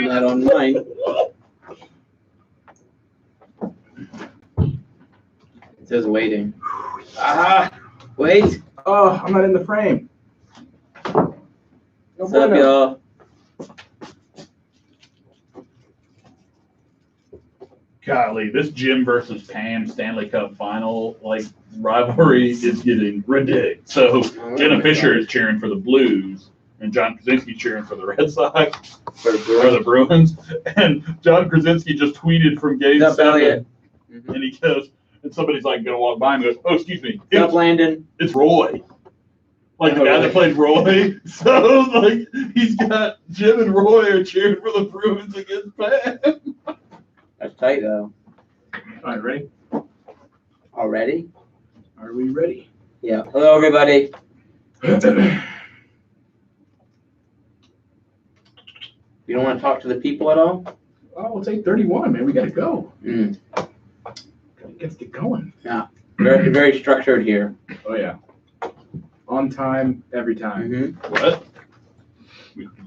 Not on mine. It says waiting. Wait. Oh, I'm not in the frame. What's up, y'all? Golly, this Jim versus Pam Stanley Cup final rivalry is getting ridiculous. So Jenna Fisher is cheering for the Blues, and John Krasinski cheering for the Red Sox or the Bruins. And John Krasinski just tweeted from Game 7, and he goes, and somebody's like gonna walk by and goes, "Oh, excuse me, What's up, Landon? It's Roy." Like the guy that played Roy. So he's got Jim and Roy are cheering for the Bruins against Pam. That's tight, though. All right, ready? Already? Are we ready? Yeah. Hello, everybody. You don't want to talk to the people at all? Oh, we'll take 31, man. We got to go. Mm. Let's get going. Yeah. Very, very structured here. Oh, yeah. On time, every time. Mm-hmm. What?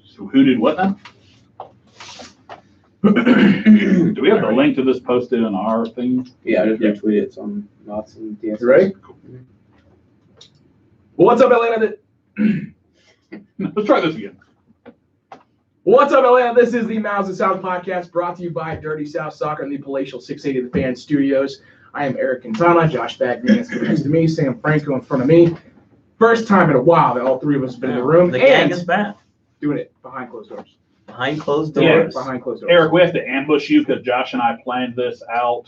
So who did what now? Do we have the link to this posted on our thing? Yeah, I just retweeted it on MOTS and DS. You ready? Cool. Well, what's up, Atlanta? Let's try this again. What's up, Atlanta? This is the Mouse and South podcast brought to you by Dirty South Soccer and the Palatial 680 The Fan Studios. I am Eric Quintana, Josh Bagman next to me, Sam Franco in front of me. First time in a while that all three of us have been in the room. The gang is back. Doing it behind closed doors. Behind closed Yeah. doors. Behind closed doors. Eric, we have to ambush you because Josh and I planned this out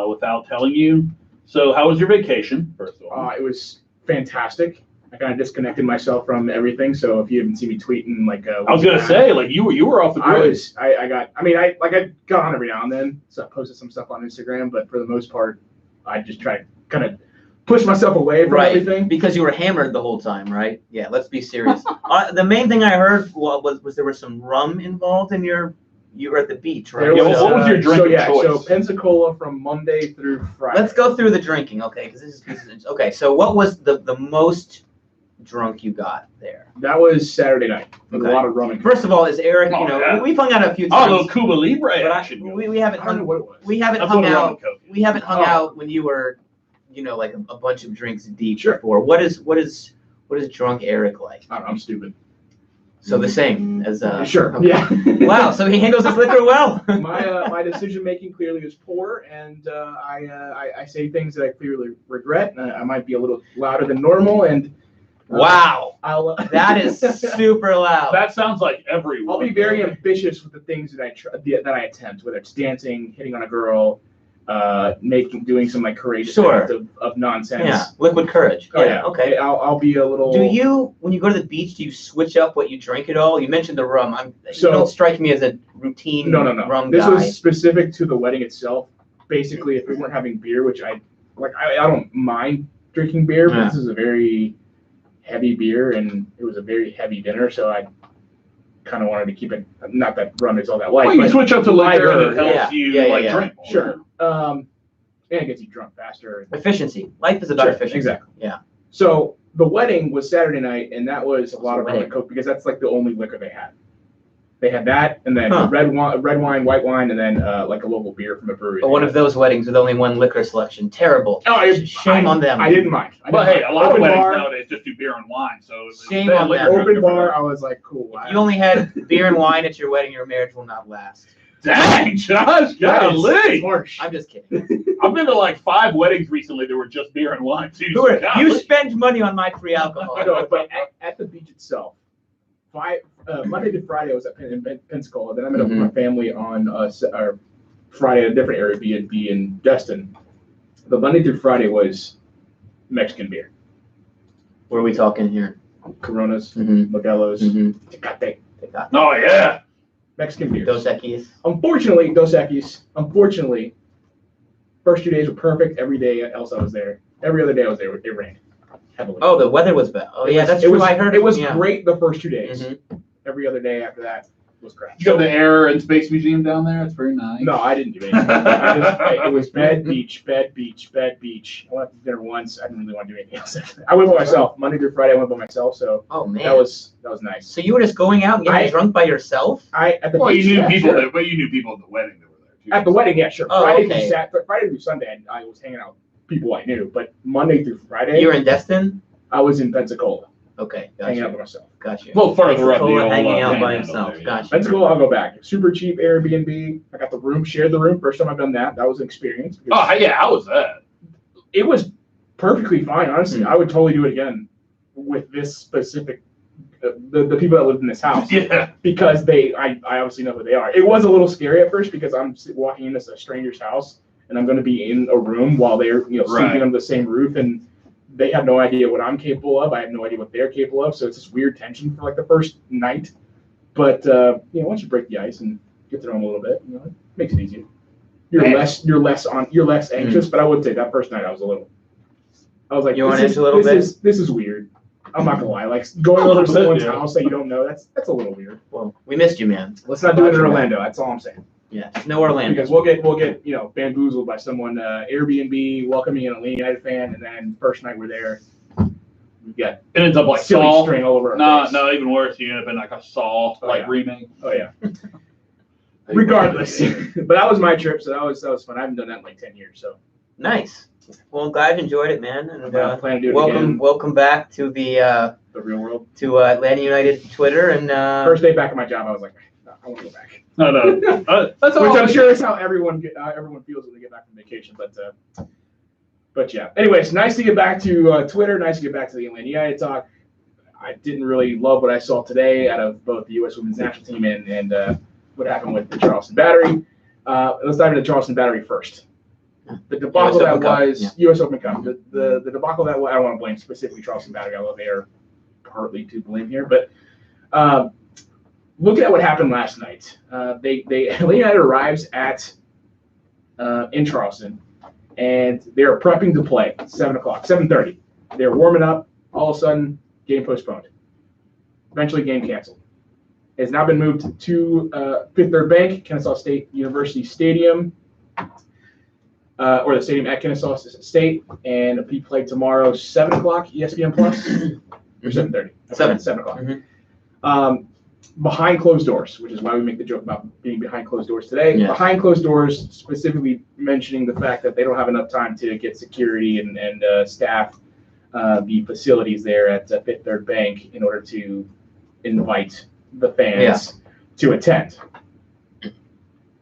without telling you. So how was your vacation, first of all? It was fantastic. I kind of disconnected myself from everything. So if you haven't seen me tweeting, I was gonna say, you were off the grid. I got on every now and then, so I posted some stuff on Instagram, but for the most part, I just try to kind of push myself away from everything. Because you were hammered the whole time, right? Yeah, let's be serious. The main thing I heard was there was some rum involved in you were at the beach, right? What was your drink of choice? So Pensacola from Monday through Friday. Let's go through the drinking, okay? Because this is okay. So what was the most drunk you got there? That was Saturday night. With Okay. a lot of rum. First of all, is Eric? Yeah. We've hung out a few Oh, times. a little Cuba Libre but action. we haven't I don't know hung, what it was. we haven't That's hung what rum out. and Coke is. We haven't hung Oh. out when you were, like a bunch of drinks deep Sure. before. What is drunk Eric like? I don't know, I'm stupid. So the same as Sure. okay. Yeah. Wow. So he handles his liquor well. My decision making clearly is poor, and I say things that I clearly regret. I might be a little louder than normal, and Wow. That is super loud. That sounds like everyone. I'll be very ambitious with the things that I attempt, whether it's dancing, hitting on a girl, doing some courageous act of nonsense. Yeah, liquid courage. Oh, Yeah. Okay. I'll be a little. Do you, when you go to the beach, do you switch up what you drink at all? You mentioned the rum. You don't strike me as a routine No. rum This guy. was specific to the wedding itself. Basically, if we weren't having beer, which I don't mind drinking beer, but this is a very heavy beer, and it was a very heavy dinner, so I kind of wanted to keep it. Not that rum is all that light. Well, you but switch up to lighter that lighter, helps you drink more. Sure. And it gets you drunk faster. Efficiency. Life is about efficiency. Exactly. Yeah. So the wedding was Saturday night, and that was a lot of rum wedding? and Coke because that's the only liquor they had. They had that, and then Huh. red wine, white wine, and then a local beer from a brewery. But one of those weddings with only one liquor selection. Terrible. Shame on them. I didn't mind. But hey, a lot of Open weddings bar, nowadays just do beer and wine. So Shame on them. Open bar, I was like, cool. If you only had beer and wine at your wedding, your marriage will not last. Dang, Josh, golly. Harsh. I'm just kidding. I've been to 5 weddings recently that were just beer and wine too. You spend money on my free alcohol. No, but at the beach itself, Monday to Friday I was in Pensacola. Then I met up with my family on Friday at a different Airbnb in Destin. But Monday through Friday was Mexican beer. What are we talking here? Coronas, Mm-hmm. Modelo's, Mm-hmm. Tecate. Oh yeah. Mexican beers. Dos Equis. Unfortunately, Dos Equis, first 2 days were perfect. Every day else I was there. Every other day I was there, it rained heavily. Oh, the weather was bad. Oh, yeah, that's true. I heard it was yeah. great the first 2 days. Mm-hmm. Every other day after that. was crap. Did you go to the Air and Space Museum down there? It's very nice. No, I didn't do anything. It was bed, beach, bed, beach, bed, beach. I went to dinner once. I didn't really want to do anything else. I went by myself. Monday through Friday, I went by myself. So Oh man. that was nice. So you were just going out and getting drunk by yourself? At the Well, beach, you knew yeah, people sure. that, but you knew people at the wedding that were there too. At the wedding, yeah, sure. Oh, okay. Friday through Sunday, I was hanging out with people I knew. But Monday through Friday, You were in Destin? I was in Pensacola, Okay, hanging out gotcha. by myself. Gotcha. Well, further up the Pensacola old hanging out by panhandle himself. there, Gotcha. Pensacola, I'll go back. Super cheap Airbnb. I got the room, shared the room. First time I've done that. That was an experience. Oh yeah, how was that? It was perfectly fine, honestly. Hmm. I would totally do it again with this specific, the people that lived in this house. Yeah. Because I obviously know who they are. It was a little scary at first because I'm walking into a stranger's house and I'm going to be in a room while they're sleeping Right. under the same roof, and they have no idea what I'm capable of. I have no idea what they're capable of. So it's this weird tension for like the first night. But once you break the ice and get to know them a little bit, it makes it easier. You're less anxious. But I would say that first night I was like, You went this into a little bit? This is weird. I'm not gonna lie. Like going over to someone's Yeah. house that you don't know, that's a little weird. Well, we missed you, man. Let's not do it in Orlando. That's all I'm saying. Yeah, no Orlando. Because we'll get bamboozled by someone Airbnb welcoming in a Atlanta United fan, and then first night we're there, we got It ends up like silly Saw. string all over our No, face. no, even worse. You end up in like a Saw yeah. remake. Oh yeah. Regardless, but that was my trip, so that was fun. I haven't done that in like 10 years, so Nice. Well, I'm glad you enjoyed it, man. And I plan to do it again. welcome back to the The real world. to Atlanta United Twitter and First day back at my job, I was like, no, I want to go back. No. That's all. Which I'm sure is how everyone feels when they get back from vacation. But yeah. Anyways, nice to get back to Twitter. Nice to get back to the Atlanta United talk. I didn't really love what I saw today out of both the U.S. Women's National Team and what happened with the Charleston Battery. Let's dive into Charleston Battery first. The debacle US that Open Cup, was yeah. U.S. Open Cup. The debacle that was, I don't want to blame specifically Charleston Battery, although they are partly to blame here. But looking at what happened last night, Atlanta United arrives at in Charleston, and they're prepping to play 7:30. They're warming up. All of a sudden, game postponed. Eventually, game canceled. It's now been moved to Fifth Third Bank, Kennesaw State University Stadium, or the stadium at Kennesaw State, and it'll be played tomorrow, 7 o'clock, ESPN Plus, or 7:30. 7 o'clock. Mhm. Behind closed doors, which is why we make the joke about being behind closed doors today. Yeah. Behind closed doors, specifically mentioning the fact that they don't have enough time to get security and staff the facilities there at Fifth Third Bank in order to invite the fans to attend.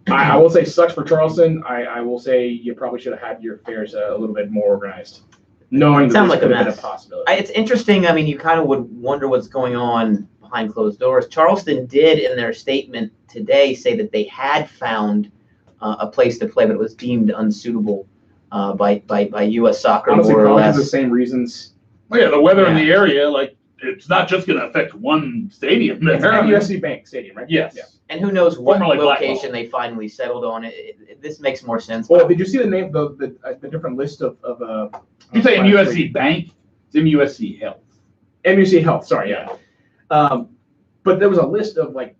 I will say sucks for Charleston. I will say you probably should have had your affairs a little bit more organized, knowing that Sounds this like a could have been a mess. possibility. It's interesting. I mean, you kind of would wonder what's going on behind closed doors. Charleston did, in their statement today, say that they had found a place to play, but it was deemed unsuitable by U.S. Soccer, Honestly, more or probably for the less. same reasons. Well, yeah, the weather in the area, like it's not just going to affect one stadium It's there. at USC Bank Stadium, right? Yes. Yeah. And who knows what Formerly location Blackwell. they finally settled on. This makes more sense. Well, did you see the name, the different list of You're saying USC Bank? It's MUSC Health. MUC Health? Sorry, yeah. But there was a list of like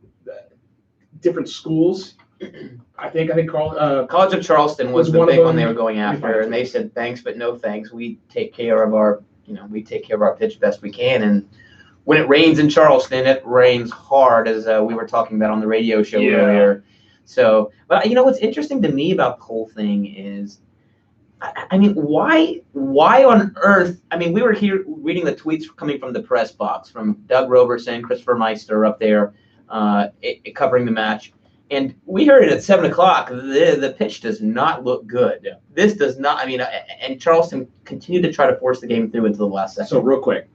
different schools. I think Carl. College of Charleston was Was the one of big one them. they were going after, and they said thanks but no thanks. We take care of our pitch best we can, and when it rains in Charleston, it rains hard, as we were talking about on the radio show earlier. So, but what's interesting to me about the whole thing is, I mean, why on earth? I mean, we were here reading the tweets coming from the press box from Doug Roberson, Christopher Meister up there covering the match. And we heard it at 7 o'clock. The pitch does not look good. Yeah. This does not. I mean, and Charleston continued to try to force the game through until the last second. So real quick,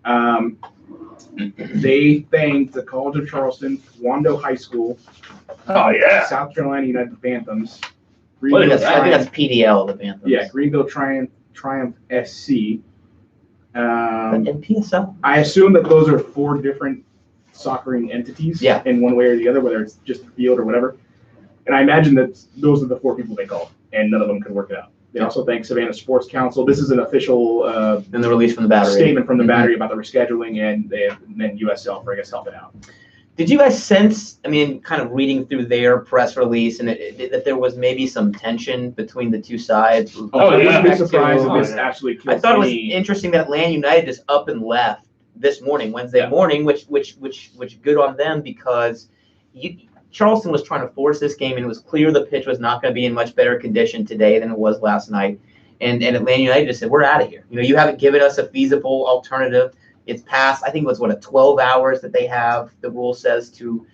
they thanked the College of Charleston, Wando High School, Oh, yeah. South Carolina United Banthams, What is I think that's PDL, the Panthers. Yeah, Greenville Triumph SC. And PSL. I assume that those are 4 different soccering entities in one way or the other, whether it's just the field or whatever. And I imagine that those are the 4 people they called, and none of them could work it out. They also thank Savannah Sports Council. This is an official And the release from the battery. statement from the battery about the rescheduling, and then USL for, I guess, helping out. Did you guys sense, I mean, kind of reading through their press release, and that there was maybe some tension between the two sides? I yeah. wouldn't be surprised if Oh, this yeah. actually kills I thought it was any- interesting that Atlanta United just up and left this morning, Wednesday morning, which good on them, because Charleston was trying to force this game, and it was clear the pitch was not going to be in much better condition today than it was last night. And Atlanta United just said, we're out of here. You haven't given us a feasible alternative. It's past, I think it was 12 hours that they have, the rule says, to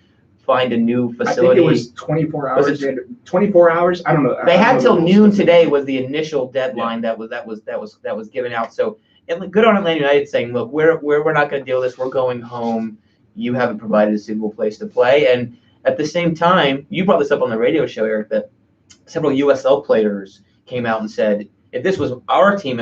find a new facility. I think it was 24 hours. Was it 24 hours? I don't know. They I had don't till know noon today was the initial deadline that was given out. So good on Atlanta United saying, look, we're not going to deal with this. We're going home. You haven't provided a suitable place to play. And at the same time, you brought this up on the radio show, Eric, that several USL players came out and said, if this was our team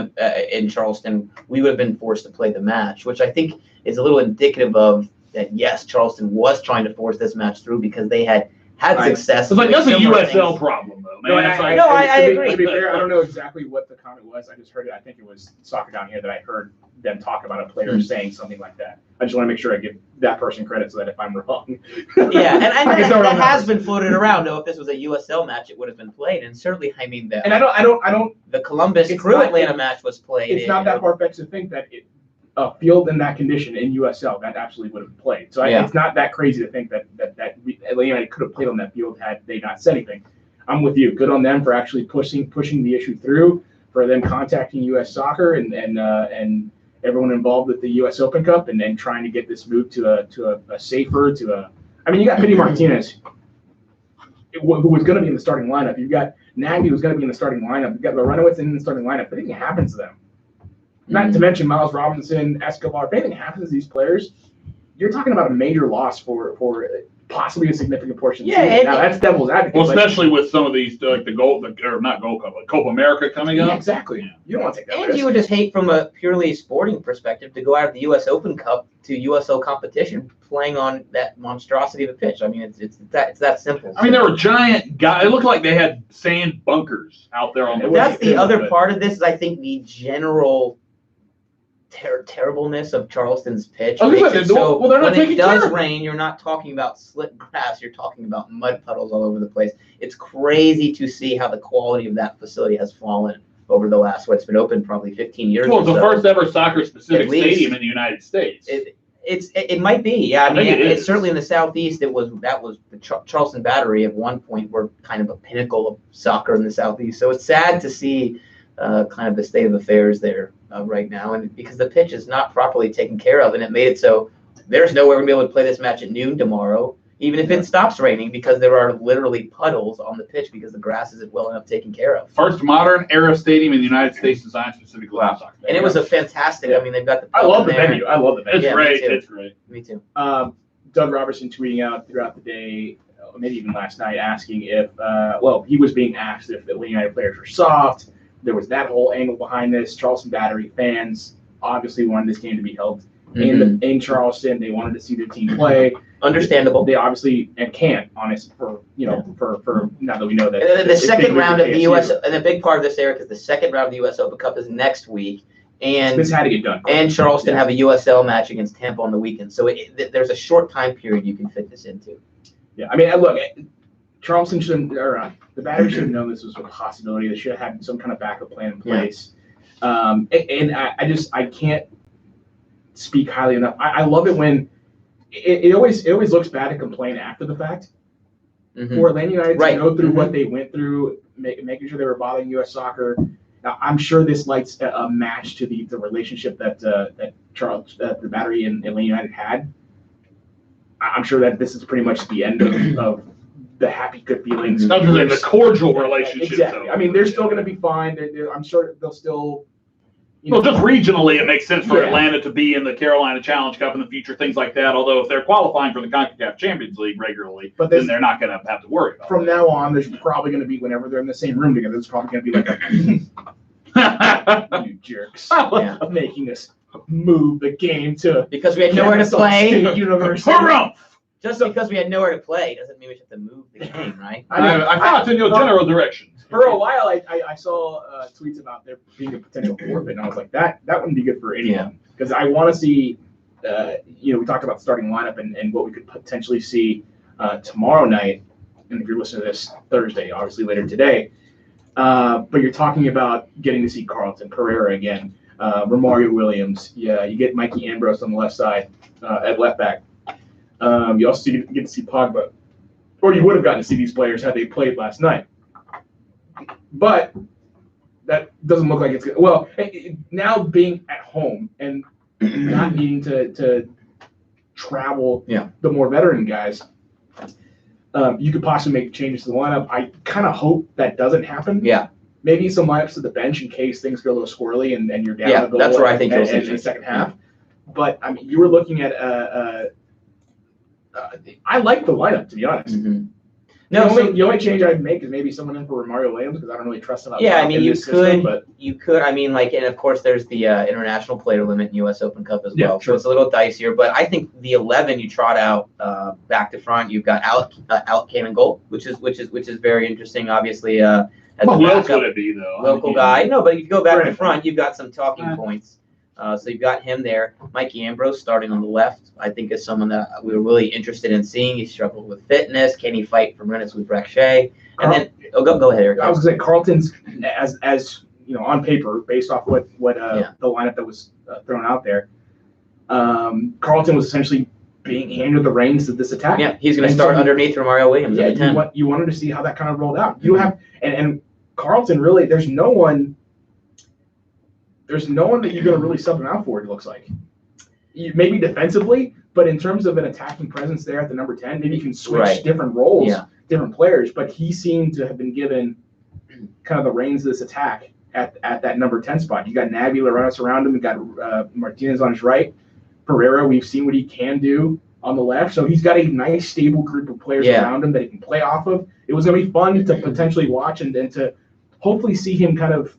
in Charleston, we would have been forced to play the match, which I think is a little indicative of that, yes, Charleston was trying to force this match through because they had success. It's like, that's a similar USL things. problem, though, No, man. I agree. To be fair, I don't know exactly what the comment was. I just heard it. I think it was Soccer Down Here that I heard them talk about a player saying something like that. I just want to make sure I give that person credit so that if I'm wrong. Yeah, and I can throw it on that has that been floated around, though. If this was a USL match, it would have been played. And certainly, I mean, And I don't. the Columbus It's Crew not- Atlanta match was played. It's not that far-fetched to think that a field in that condition in USL that absolutely would have played. So it's not that crazy to think that Atlanta United could have played on that field had they not said anything. I'm with you. Good on them for actually pushing the issue through, for them contacting US Soccer and everyone involved with the US Open Cup and then trying to get this moved to a safer, I mean, you got Pity Martinez, who was going to be in the starting lineup. You've got Nagy, who's going to be in the starting lineup. You've got Lorenowitz in the starting lineup. If anything happens to them, not to mention Miles Robinson, Escobar, if anything happens to these players, you're talking about a major loss for possibly a significant portion of the season. Now, that's devil's advocate. Well, especially with some of these, like not Gold Cup, but Copa America coming up. Yeah, exactly. You don't want to take that And risk. you would just hate, from a purely sporting perspective, to go out of the U.S. Open Cup to USO competition playing on that monstrosity of a pitch. I mean, it's that simple. I mean, there were giant guys. It looked like they had sand bunkers out there on the. That's the other part of this. Is I think the general terribleness of Charleston's pitch. Oh, Makes they're it so not when it taking does care of it. rain, you're not talking about slick grass. You're talking about mud puddles all over the place. It's crazy to see how the quality of that facility has fallen over the last. It's been open probably 15 years. Well, it's or the so. first ever soccer-specific At least. stadium in the United States. It might be, yeah. I mean, think it it's is. certainly in the Southeast. That was the Charleston Battery at one point were kind of a pinnacle of soccer in the Southeast. So it's sad to see kind of the state of affairs there right now, and because the pitch is not properly taken care of, and it made it so there's no way we're gonna be able to play this match at noon tomorrow, even if it stops raining, because there are literally puddles on the pitch because the grass isn't well enough taken care of. First modern era stadium in the United States designed specifically for soccer. And it was a fantastic. I mean, they've got the. I love the there. venue. I love the venue. It's Yeah, great. me too. It's great. Me too. Doug Robertson tweeting out throughout the day, maybe even last night, asking if, he was being asked if the Atlanta United players were soft. There was that whole angle behind this. Charleston Battery fans obviously wanted this game to be held in Charleston. They wanted to see their team play. Understandable. They obviously and can't, honest, for now that we know that. And the it's second big round of the KFC. US, and a big part of this, Eric, is the second round of the US Open Cup is next week, and This had to get done. and Charleston have a USL match against Tampa on the weekend. So there's a short time period you can fit this into. Yeah, I mean, look, Charleston shouldn't, or the Battery should have known this was a possibility. They should have had some kind of backup plan in place. And I can't speak highly enough. I love it when it always looks bad to complain after the fact. For Atlanta United to go through what they went through, making sure they were bothering U.S. Soccer. Now, I'm sure this lights a match to the relationship that the Battery and Atlanta United had. I'm sure that this is pretty much the end of the happy, good feelings. Other than the cordial relationship. Exactly. Though. I mean, they're still going to be fine. I'm sure they'll still. Well, just regionally, it makes sense for Yeah. Atlanta to be in the Carolina Challenge Cup in the future, things like that. Although if they're qualifying for the CONCACAF Champions League regularly, But then they're not going to have to worry about From now on, there's probably going to be, whenever they're in the same room together, there's probably going to be like it. you jerks, Yeah. making us move the game to Because we had nowhere to Kennesaw play. State University. Hurrah! Just because we had nowhere to play doesn't mean we have to move the game, right? I thought in your general direction. For a while, I saw tweets about there being a potential forfeit, and I was like, that wouldn't be good for anyone. Because I want to see we talked about starting lineup and what we could potentially see tomorrow night. And if you're listening to this Thursday, obviously later today, but you're talking about getting to see Carlton, Pereira again, Romario Williams. Yeah, you get Mikey Ambrose on the left side at left back. You also get to see Pogba, or you would have gotten to see these players had they played last night. But that doesn't look like it's good. Well, now being at home and not needing to travel, the more veteran guys, you could possibly make changes to the lineup. I kind of hope that doesn't happen. Yeah. Maybe some lineups to the bench in case things go a little squirrely and you're down a goal. That's where I think in the second half. But I mean, you were looking at I like the lineup, to be honest. Mm-hmm. The only change I'd make is maybe someone in for Romario Williams because I don't really trust him. You could. I mean, and of course, there's the international player limit in U.S. Open Cup as well, so it's a little dicier. But I think the 11 you trot out back to front, you've got Alec Cannon goal, which is very interesting. Obviously, as who else would it be though? Local guy. No, but if you go back to front, you've got some talking points. So you've got him there. Mikey Ambrose starting on the left, I think, is someone that we were really interested in seeing. He struggled with fitness. Can he fight for minutes with Breck Shea? And then, go ahead, Eric. I was going to say Carlton's, as on paper, based off what the lineup that was thrown out there, Carlton was essentially being handed the reins of this attack. Yeah, he's going to start underneath Romario Williams. Yeah, you wanted to see how that kind of rolled out. You have and Carlton really, there's no one that you're going to really sub him out for, it looks like. Maybe defensively, but in terms of an attacking presence there at the number 10, maybe you can switch different roles, different players. But he seemed to have been given kind of the reins of this attack at that number 10 spot. You got Navy Larenas around him. You got Martinez on his right. Pereira, we've seen what he can do on the left. So he's got a nice, stable group of players around him that he can play off of. It was going to be fun to potentially watch and to hopefully see him kind of,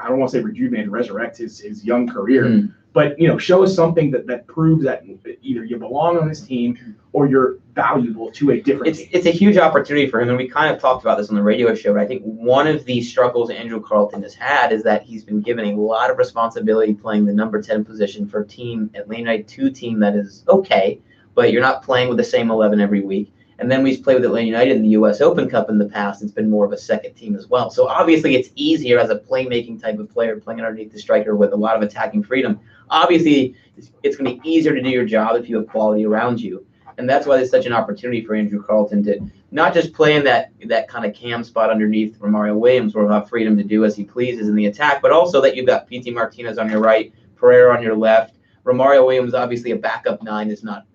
I don't want to say rejuvenate, resurrect his young career, but show us something that proves that either you belong on this team or you're valuable to a different team. It's a huge opportunity for him, and we kind of talked about this on the radio show, but I think one of the struggles Andrew Carlton has had is that he's been given a lot of responsibility playing the number 10 position for a team, Atlanta United 2 team that is okay, but you're not playing with the same 11 every week. And then we've played with Atlanta United in the U.S. Open Cup in the past. It's been more of a second team as well. So obviously it's easier as a playmaking type of player playing underneath the striker with a lot of attacking freedom. Obviously, it's going to be easier to do your job if you have quality around you. And that's why it's such an opportunity for Andrew Carlton to not just play in that kind of cam spot underneath Romario Williams where he'll have freedom to do as he pleases in the attack, but also that you've got P.T. Martinez on your right, Pereira on your left. Romario Williams, obviously a backup 9, is not,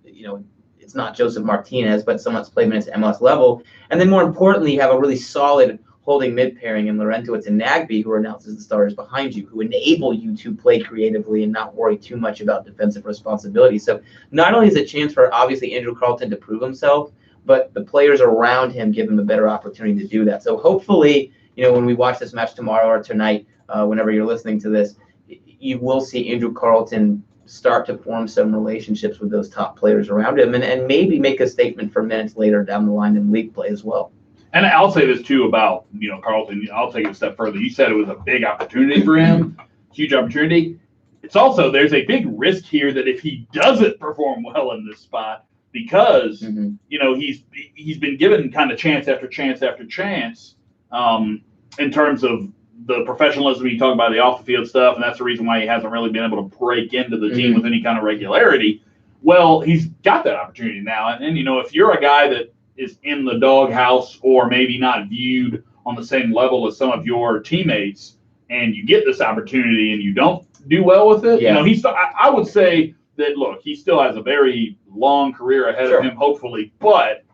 it's not Joseph Martinez, but someone that's played minutes at MLS level. And then more importantly, you have a really solid holding mid pairing in Laurentowicz and Nagbe, who are announced as the starters behind you, who enable you to play creatively and not worry too much about defensive responsibility. So not only is it a chance for obviously Andrew Carlton to prove himself, but the players around him give him a better opportunity to do that. So hopefully, when we watch this match tomorrow or tonight, whenever you're listening to this, you will see Andrew Carlton start to form some relationships with those top players around him and maybe make a statement for minutes later down the line in league play as well. And I'll say this too about, Carlton. I'll take it a step further. You said it was a big opportunity for him, huge opportunity. It's also, there's a big risk here that if he doesn't perform well in this spot, because, he's been given kind of chance after chance after chance in terms of the professionalism you talk about, the off the field stuff, and that's the reason why he hasn't really been able to break into the team with any kind of regularity. Well, he's got that opportunity now. And if you're a guy that is in the doghouse or maybe not viewed on the same level as some of your teammates, and you get this opportunity and you don't do well with it, I would say that, look, he still has a very long career ahead of him, hopefully. But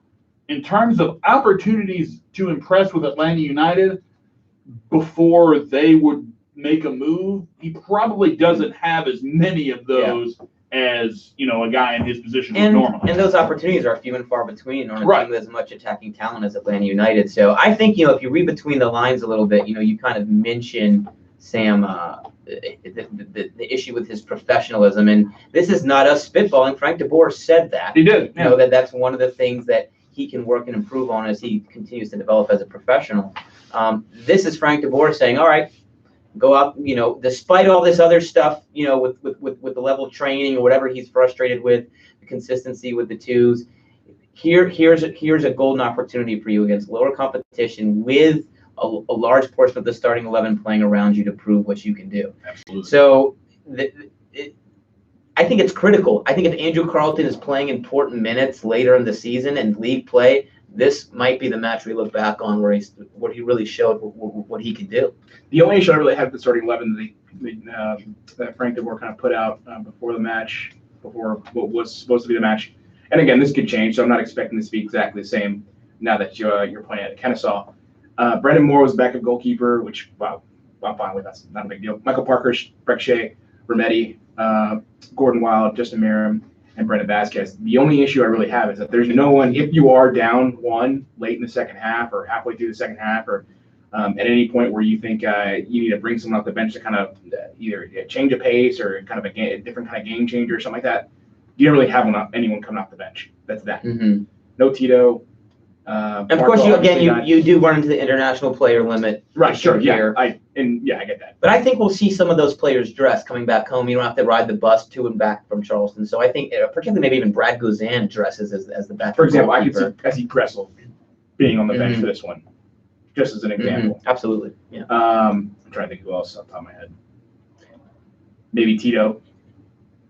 in terms of opportunities to impress with Atlanta United before they would make a move, he probably doesn't have as many of those as a guy in his position would normally. And those opportunities are few and far between on a team with as much attacking talent as Atlanta United. So I think if you read between the lines a little bit, you kind of mention Sam the issue with his professionalism, and this is not us spitballing. Frank de Boer said that he did. That's one of the things that he can work and improve on as he continues to develop as a professional. This is Frank de Boer saying, all right, Go out, despite all this other stuff, with the level of training or whatever he's frustrated with, the consistency with the twos. Here's a golden opportunity for you against lower competition with a large portion of the starting 11 playing around you to prove what you can do. Absolutely. So I think it's critical. I think if Andrew Carleton is playing important minutes later in the season and league play, this might be the match we look back on where he really showed what he could do. The only issue I really had with the starting 11 that Frank DeBoer kind of put out before the match, before what was supposed to be the match, and again, this could change, so I'm not expecting this to be exactly the same now that you're playing at Kennesaw. Brendan Moore was backup goalkeeper, which, wow, I'm fine with. That's not a big deal. Michael Parker, Breck Shea, Rometty, Gordon Wild, Justin Merrim, and Brendan Vasquez. The only issue I really have is that there's no one, if you are down one late in the second half or halfway through the second half or at any point where you think you need to bring someone off the bench to kind of either change a pace or kind of a different kind of game changer or something like that, you don't really have anyone coming off the bench. That's that. Mm-hmm. No Tito. And of course, you do run into the international player limit. Right, sure, here. I get that. But I think we'll see some of those players dress coming back home. You don't have to ride the bus to and back from Charleston. So I think, particularly maybe even Brad Guzan dresses as the backup. For example, goalkeeper. I could see Kressel being on the bench for this one, just as an example. Absolutely, yeah. I'm trying to think who else off the top of my head. Maybe Tito.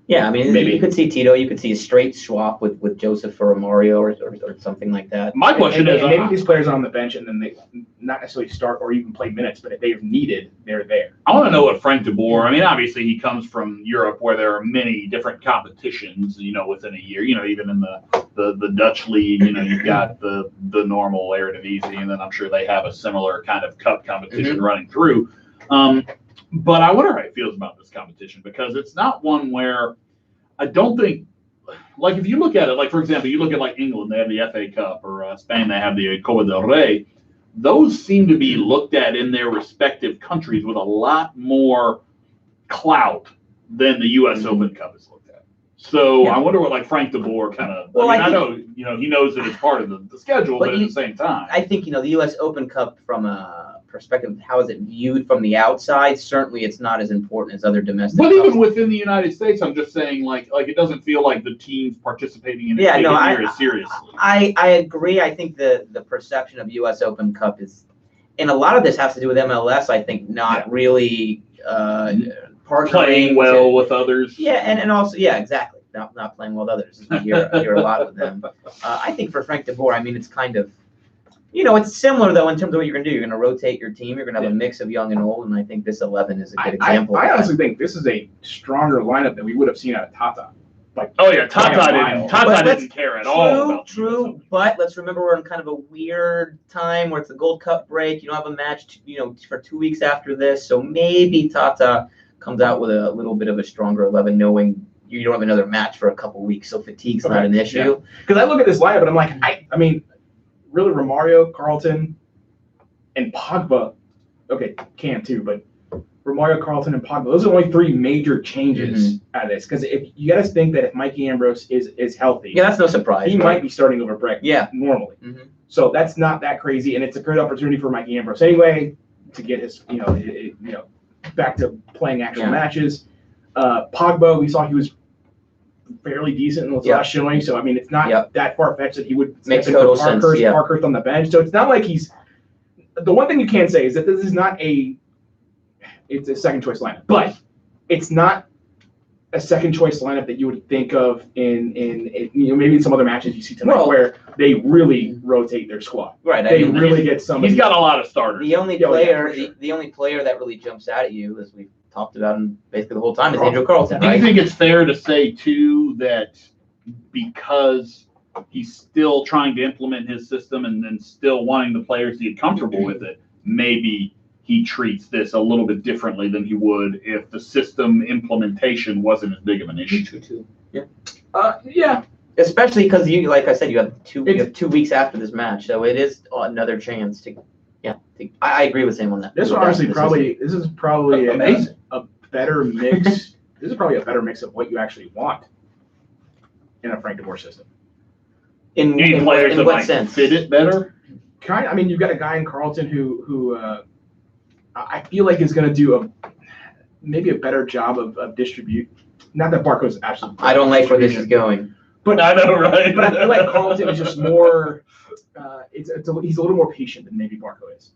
Yeah, I mean, Maybe. You could see Tito. You could see a straight swap with Joseph for Mario or something like that. My question is, maybe these players are on the bench and then they not necessarily start or even play minutes, but if they've needed, they're there. I want to know what Frank DeBoer. I mean, obviously he comes from Europe where there are many different competitions. Within a year. Even in the Dutch league, you've got the normal Eredivisie, and then I'm sure they have a similar kind of cup competition running through. But I wonder how he feels about this competition because it's not one where I don't think, like if you look at it, like for example, you look at like England, they have the FA Cup, or Spain, they have the Copa del Rey. Those seem to be looked at in their respective countries with a lot more clout than the U.S. Open Cup is looked at. So I wonder what like Frank DeBoer kind of. Well, I know he knows that it's part of the schedule, but at the same time, I think the U.S. Open Cup from a perspective, how is it viewed from the outside? Certainly, it's not as important as other domestic. But cups. even within the United States, I'm just saying, like it doesn't feel like the teams participating in it take it near as seriously. I agree. I think the perception of U.S. Open Cup is, and a lot of this has to do with MLS. I think not really playing well with others. Yeah, and also exactly. Not playing well with others. I hear a lot with them. I think for Frank DeBoer, I mean, it's kind of. It's similar, though, in terms of what you're going to do. You're going to rotate your team. You're going to have a mix of young and old, and I think this 11 is a good example. I honestly think this is a stronger lineup than we would have seen out of Tata. Tata didn't care at all about True, but let's remember we're in kind of a weird time where it's the Gold Cup break. You don't have a match, for 2 weeks after this, so maybe Tata comes out with a little bit of a stronger 11, knowing you don't have another match for a couple weeks, so fatigue's not an issue. Because I look at this lineup and I'm like, I mean. Really, Romario, Carleton, and Pogba. Okay, Cam too, but Romario, Carleton, and Pogba. Those are only three major changes out of this. Because if you got to think that if Mikey Ambrose is healthy, that's no surprise. He might be starting over Breck. Normally. So that's not that crazy, and it's a great opportunity for Mikey Ambrose anyway to get his back to playing actual matches. Pogba, we saw he was fairly decent in the last showing, so I mean it's not that far fetched that he would make total sense. Parkhurst on the bench, so it's not like he's. The one thing you can say is that this is not it's a second choice lineup, but it's not a second choice lineup that you would think of in maybe in some other matches you see tonight where they really rotate their squad. Right, they really get somebody. He's got a lot of starters. The only player, the only player that really jumps out at you, as we've talked about basically the whole time, is Andrew Carleton. Do you think it's fair to say too that because he's still trying to implement his system and then still wanting the players to get comfortable with it, maybe he treats this a little bit differently than he would if the system implementation wasn't as big of an issue? Yeah. Especially because like I said, you have 2 weeks after this match, so it is another chance to. I agree with Sam on that. This is probably amazing. A better mix. This is probably a better mix of what you actually want in a Frank DeBoer system. In what sense? Fit it better? I mean, you've got a guy in Carleton who I feel like is going to do maybe a better job of distribute. Not that Barco's absolutely. I don't like where this is going. But I know, right? But I feel like Carlton is just more. He's a little more patient than maybe Barco is.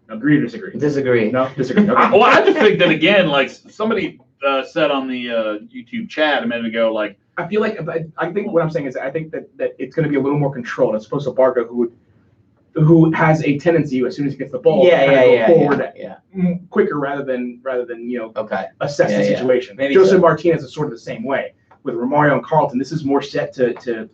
Agree or disagree? Disagree. No, disagree. Okay. Well, I just think that again, like somebody said on the YouTube chat a minute ago, like I feel like I think what I'm saying is I think that it's going to be a little more controlled as opposed to Barco, who has a tendency as soon as he gets the ball, go forward quicker rather than assess the situation. Maybe Joseph Martinez is sort of the same way with Romario and Carlton. This is more set to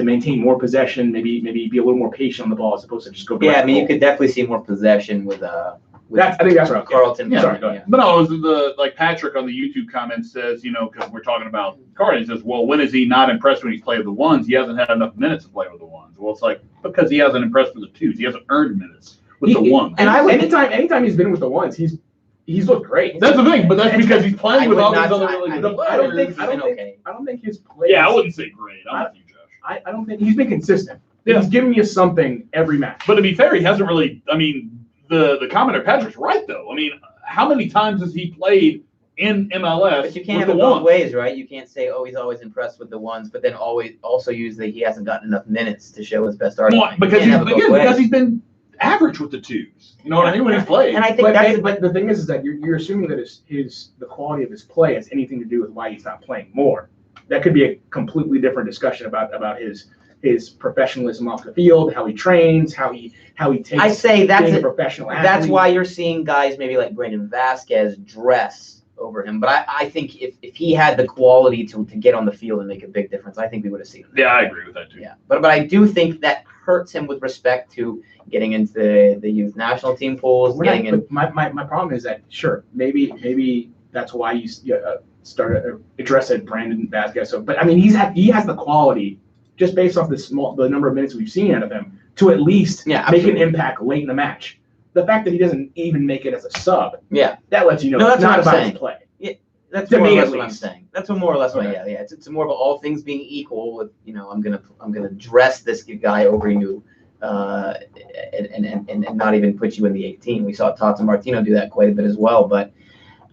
maintain more possession, maybe be a little more patient on the ball as opposed to just go. Yeah, I mean, you could definitely see more possession with I think that's right. Carlton. Yeah. Sorry, go ahead. But no, it was like Patrick on the YouTube comment says, because we're talking about Carlton, he says, well, when is he not impressed when he's played with the ones? He hasn't had enough minutes to play with the ones. Well, it's like because he hasn't impressed with the twos. He hasn't earned minutes with the ones. And anytime he's been with the ones, he's looked great. That's the thing, but that's because he's playing with all these other really good I don't players. think his play. Yeah, I wouldn't say great. I'm with you, Josh. I don't think he's been consistent. Yeah. He's giving you something every match. But to be fair, he hasn't really. I mean, the commenter Patrick's right though. I mean, how many times has he played in MLS? But you can't have it both ways, right? You can't say, oh, he's always impressed with the ones, but then always also use that he hasn't gotten enough minutes to show his best argument. Because he's been average with the twos. You know what I mean? When he's played. And I think but the thing is that you're assuming that the quality of his play has anything to do with why he's not playing more. That could be a completely different discussion about his professionalism off the field, how he trains, how he takes. I say that's a professional athlete. That's why you're seeing guys maybe like Brandon Vasquez dress over him. But I think if he had the quality to get on the field and make a big difference, I think we would have seen him. Yeah, I agree with that too. Yeah, but I do think that hurts him with respect to getting into the youth national team pools. My problem is that maybe that's why you started addressing Brandon Vasquez. So, but I mean, he has the quality just based off the number of minutes we've seen out of him to at least make an impact late in the match. The fact that he doesn't even make it as a sub, that lets you know it's not about his play. Yeah, that's more or less what I'm saying. That's more or less what. Yeah. It's more of all things being equal. With I'm gonna dress this guy over you, and not even put you in the 18. We saw Tata Martino do that quite a bit as well. But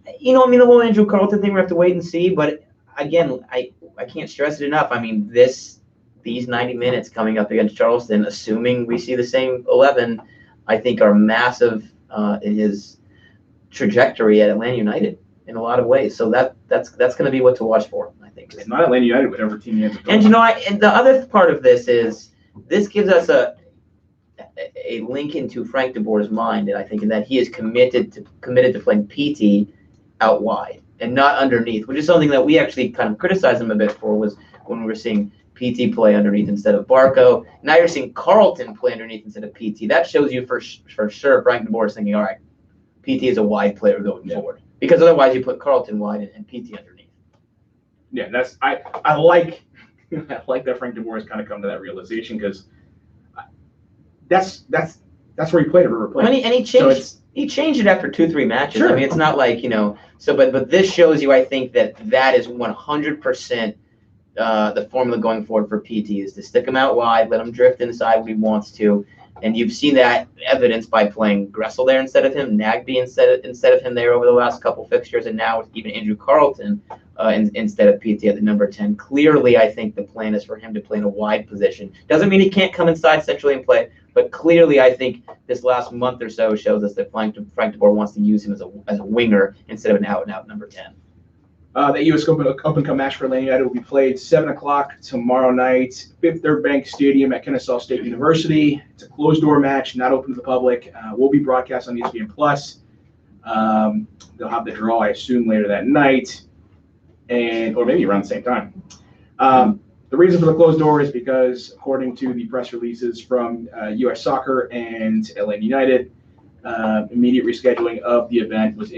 the whole Andrew Carlton thing we have to wait and see. But again, I can't stress it enough. I mean these 90 minutes coming up against Charleston, assuming we see the same 11, I think are massive in his trajectory at Atlanta United in a lot of ways. So that's going to be what to watch for, I think. It's not Atlanta United, whatever team he has. And and the other part of this is this gives us a link into Frank de Boer's mind, and I think in that he is committed to playing PT out wide and not underneath, which is something that we actually kind of criticized him a bit for, was when we were seeing PT play underneath instead of Barco. Now you're seeing Carlton play underneath instead of PT. That shows you for sure Frank de Boer is thinking, all right, PT is a wide player going forward, because otherwise you put Carlton wide and PT underneath. Yeah, that's I like that Frank de Boer has kind of come to that realization, because that's where he played at River Plate. And he changed it after 2-3 matches. Sure. I mean, it's not like but this shows you, I think, that is 100%. The formula going forward for PT is to stick him out wide, let him drift inside when he wants to, and you've seen that evidenced by playing Gressel there instead of him, Nagby instead of him there over the last couple fixtures, and now even Andrew Carlton instead of PT at the number 10. Clearly, I think the plan is for him to play in a wide position. Doesn't mean he can't come inside centrally and play, but clearly, I think this last month or so shows us that Frank de Boer wants to use him as a winger instead of an out-and-out number 10. That U.S. Open Cup match for Atlanta United will be played 7 o'clock tomorrow night, Fifth Third Bank Stadium at Kennesaw State University. It's a closed-door match, not open to the public. Will be broadcast on ESPN Plus. They'll have the draw, I assume, later that night, or maybe around the same time. The reason for the closed door is because, according to the press releases from U.S. Soccer and Atlanta United, immediate rescheduling of the event was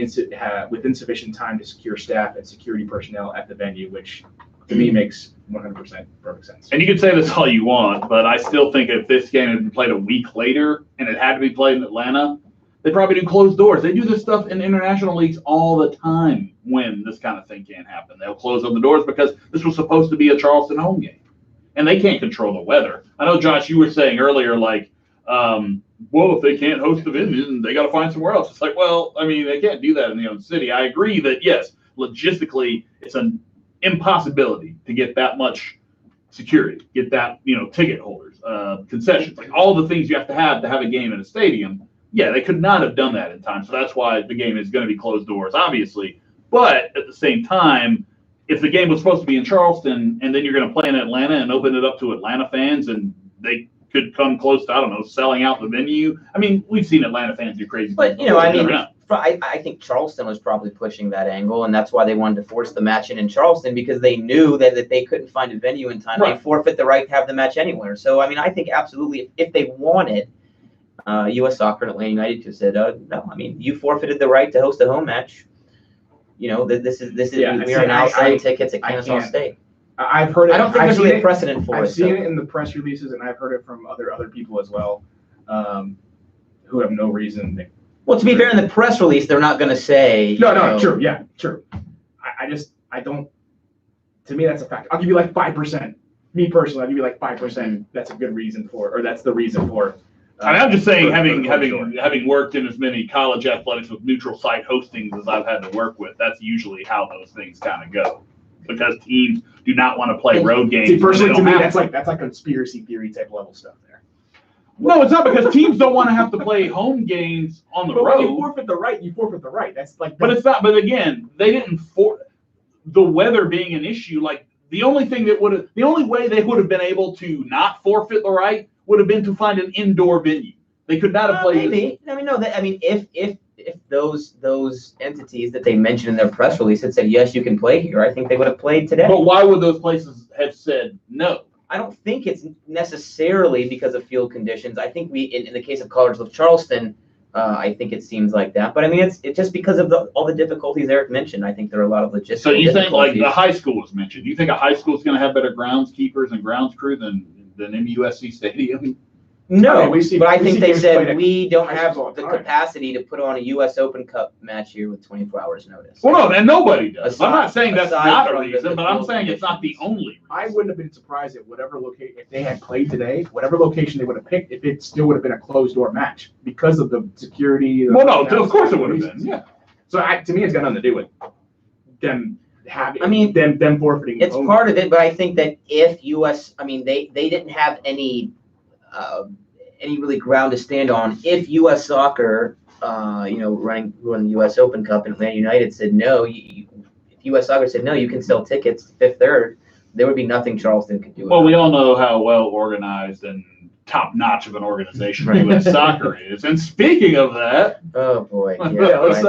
with insufficient time to secure staff and security personnel at the venue, which to me makes 100% perfect sense. And you can say this all you want, but I still think if this game had been played a week later and it had to be played in Atlanta, they probably do closed doors. They do this stuff in international leagues all the time when this kind of thing can't happen. They'll close up the doors because this was supposed to be a Charleston home game, and they can't control the weather. I know, Josh, you were saying earlier, like, well, if they can't host the venue, then they got to find somewhere else. It's like, well, I mean, they can't do that in their own city. I agree that, yes, logistically, it's an impossibility to get that much security, get that, ticket holders, concessions, like all the things you have to have a game in a stadium. Yeah, they could not have done that in time. So that's why the game is going to be closed doors, obviously. But at the same time, if the game was supposed to be in Charleston and then you're going to play in Atlanta and open it up to Atlanta fans and they could come close to, I don't know, selling out the venue. I mean, we've seen Atlanta fans do crazy But, things. I think Charleston was probably pushing that angle, and that's why they wanted to force the match in Charleston, because they knew that they couldn't find a venue in time. Right. They forfeit the right to have the match anywhere. So, I mean, I think absolutely if they wanted, U.S. Soccer and Atlanta United to said, no, I mean, you forfeited the right to host a home match. We are now selling tickets at Kennesaw State. I've heard it. I don't think there's really a precedent for it. I've seen it in the press releases, and I've heard it from other people as well, who have no reason. Well, to be fair, in the press release, they're not going to say. No, true. Yeah, true. I don't. To me, that's a fact. I'll give you like 5%. Me personally, I'll give you like 5%. That's a good reason for, or that's the reason for. I'm just saying, having worked in as many college athletics with neutral site hostings as I've had to work with, that's usually how those things kind of go. Because teams do not want to play road games. See, personally, to me, that's like conspiracy theory type level stuff there. No, it's not, because teams don't want to have to play home games on the road. When you forfeit the right, you forfeit the right. That's like. But it's not. But again, they didn't the weather being an issue. Like the only way they would have been able to not forfeit the right would have been to find an indoor venue. They could not have played. Maybe. If those entities that they mentioned in their press release had said, yes, you can play here, I think they would have played today. But why would those places have said no? I don't think it's necessarily because of field conditions. I think in the case of College of Charleston, I think it seems like that. But I mean, it's just because of all the difficulties Eric mentioned. I think there are a lot of logistical. So you think like the high school was mentioned? Do you think a high school is going to have better groundskeepers and grounds crew than MUSC Stadium? No, but I think they said we don't have the capacity to put on a U.S. Open Cup match here with 24 hours notice. Well, no, and nobody does. I'm not saying that's not a reason, but I'm saying it's not the only reason. I wouldn't have been surprised at whatever location, if they had played today, whatever location they would have picked, if it still would have been a closed door match because of the security. Well, no, of course it would have been. Yeah. So to me, it's got nothing to do with them having. Them forfeiting. It's part of it, but I think that if they didn't have any really ground to stand on. If U.S. Soccer, running the U.S. Open Cup and Atlanta United said no, if U.S. Soccer said no, you can sell tickets fifth, third, there would be nothing Charleston could do. Well, we all know how well organized and top notch of an organization U.S. Soccer is. And speaking of that, oh boy, yeah, let's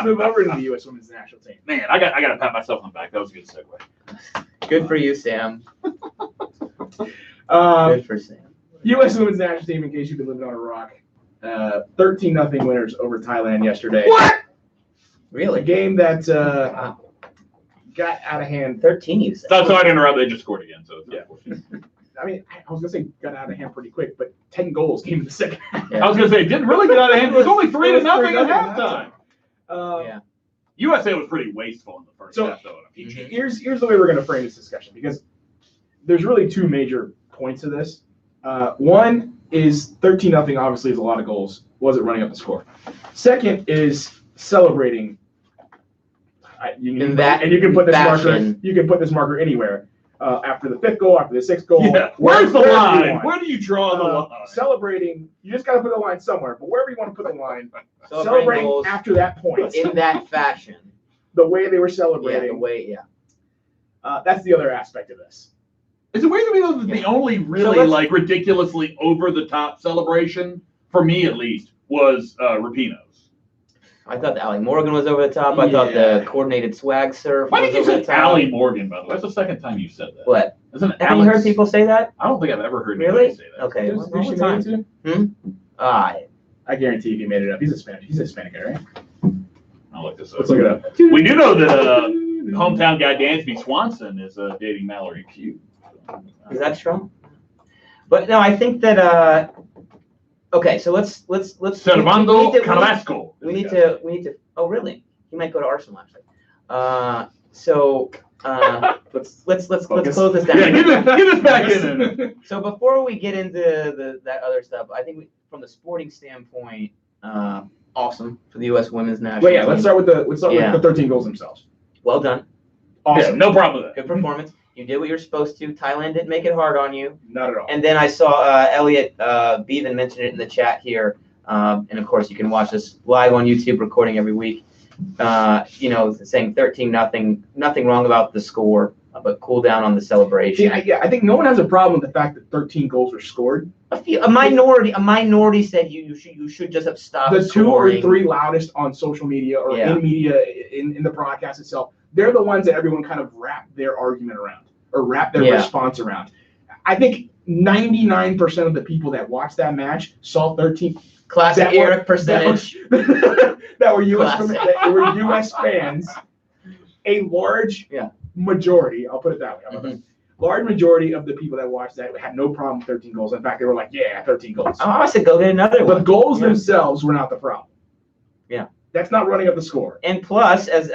move over to the U.S. Women's National Team. Man, I got to pat myself on the back. That was a good segue. Good for you, Sam. Good for Sam. U.S. Women's National Team, in case you've been living on a rock, 13-0 winners over Thailand yesterday. What? Really? A game that got out of hand. 13, you said. That's sorry to interrupt. They just scored again. So yeah. I mean, I was going to say got out of hand pretty quick, but 10 goals came in the second half. Yeah. I was going to say, it didn't really get out of hand. It was only 3-0 at halftime. Yeah. USA was pretty wasteful in the first half, though. Here's the way we're going to frame this discussion, because there's really two major points to this. One is 13-0 obviously is a lot of goals. Wasn't running up the score. Second is celebrating. You can put this marker. You can put this marker anywhere. After the fifth goal, after the sixth goal. Yeah. Where's the line? Where do you draw the line? Celebrating. You just got to put the line somewhere. But wherever you want to put the line, celebrating after that point in that fashion. The way they were celebrating. Yeah, the way. That's the other aspect of this. Is it weird to me though that the only really ridiculously over the top celebration, for me at least, was Rapinoe's? I thought Allie Morgan was over the top. I thought the coordinated swag surf Why was did you over say the top. Allie Morgan, by the way? That's the second time you said that. What? Isn't Have you heard people say that? I don't think I've ever heard really anybody say that. Okay. Who's she married to? I guarantee if he made it up. He's a Hispanic guy, right? I'll look this up. Let's look it up. We do know that hometown guy Dansby Swanson is dating Mallory Pugh. Is that true? But no, I think that okay, so let's Servando Carrasco. We need to oh really? He might go to Arsenal actually. let's close this down. Yeah, get this back in. So before we get into that other stuff, I think from the sporting standpoint, awesome for the U.S. women's national But yeah, team. let's start with the 13 goals themselves. Well done. Awesome. Yeah, no problem with that. Good performance. You did what you're supposed to. Thailand didn't make it hard on you. Not at all. And then I saw Elliot Beaven mention it in the chat here. And of course, you can watch this live on YouTube, recording every week. Saying 13-0, nothing wrong about the score, but cool down on the celebration. See, I think no one has a problem with the fact that 13 goals were scored. A minority said you should just have stopped. The scoring. 2 or 3 loudest on social media or Yeah. in media in the broadcast itself, they're the ones that everyone kind of wrapped their argument around or wrapped their response around. I think 99% of the people that watched that match saw 13. Classic Eric percentage. That were US Classic. that were US fans. A large majority, I'll put it that way. How about that? Large majority of the people that watched that had no problem with 13 goals. In fact, they were like, yeah, 13 goals. I said go get another The one. goals themselves were not the problem. Yeah. That's not running up the score. And plus, it is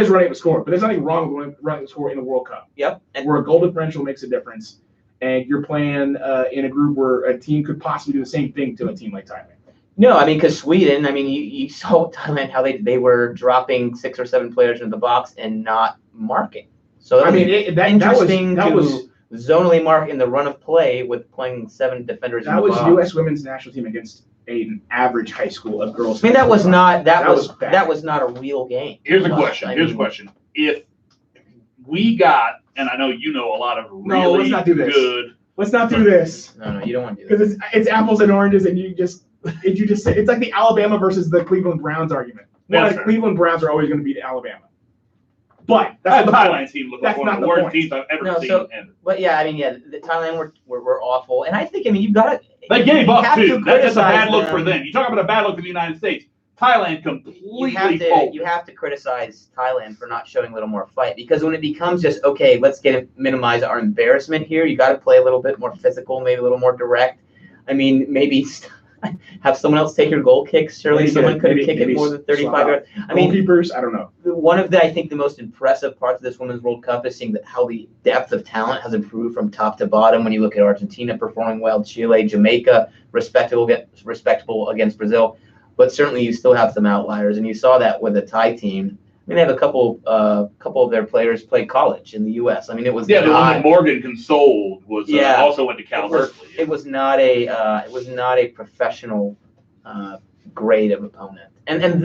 running up the score, but there's nothing wrong with running up the score in the World Cup. Yep. And Where a goal differential makes a difference, and you're playing in a group where a team could possibly do the same thing to a team like Thailand. no, because Sweden, you saw Thailand how they were dropping 6 or 7 players into the box and not marking. So that was zonally mark in the run of play with playing 7 defenders. That was U.S. women's national team against an average high school of girls. that was not a real game. Here's a question. If we got, and I know you know a lot of really let's not do this. good. Let's not do this. No, you don't want to do Because it's apples and oranges, and you just say it's like the Alabama versus the Cleveland Browns argument. The Cleveland Browns are always going to beat Alabama. But That Thailand team looked like that's one of not the the worst point. teams I've ever seen. But the Thailand were awful, and I think you've got to. They gave up too. That's a bad look them. for them. You talk about a bad look for the United States. Thailand completely folded. You have to criticize Thailand for not showing a little more fight, because when it becomes just let's minimize our embarrassment here. You got to play a little bit more physical, maybe a little more direct. Maybe have someone else take your goal kicks. Surely someone could have kicked it more than 35 yards. Goalkeepers, I don't know. One of the most impressive parts of this Women's World Cup is seeing how the depth of talent has improved from top to bottom. When you look at Argentina performing well, Chile, Jamaica, respectable against Brazil, but certainly you still have some outliers, and you saw that with the Thai team. They have a couple of their players play college in the U.S. It was the one that Morgan consoled was also went to Cal Berkeley. It was not a professional grade of opponent, and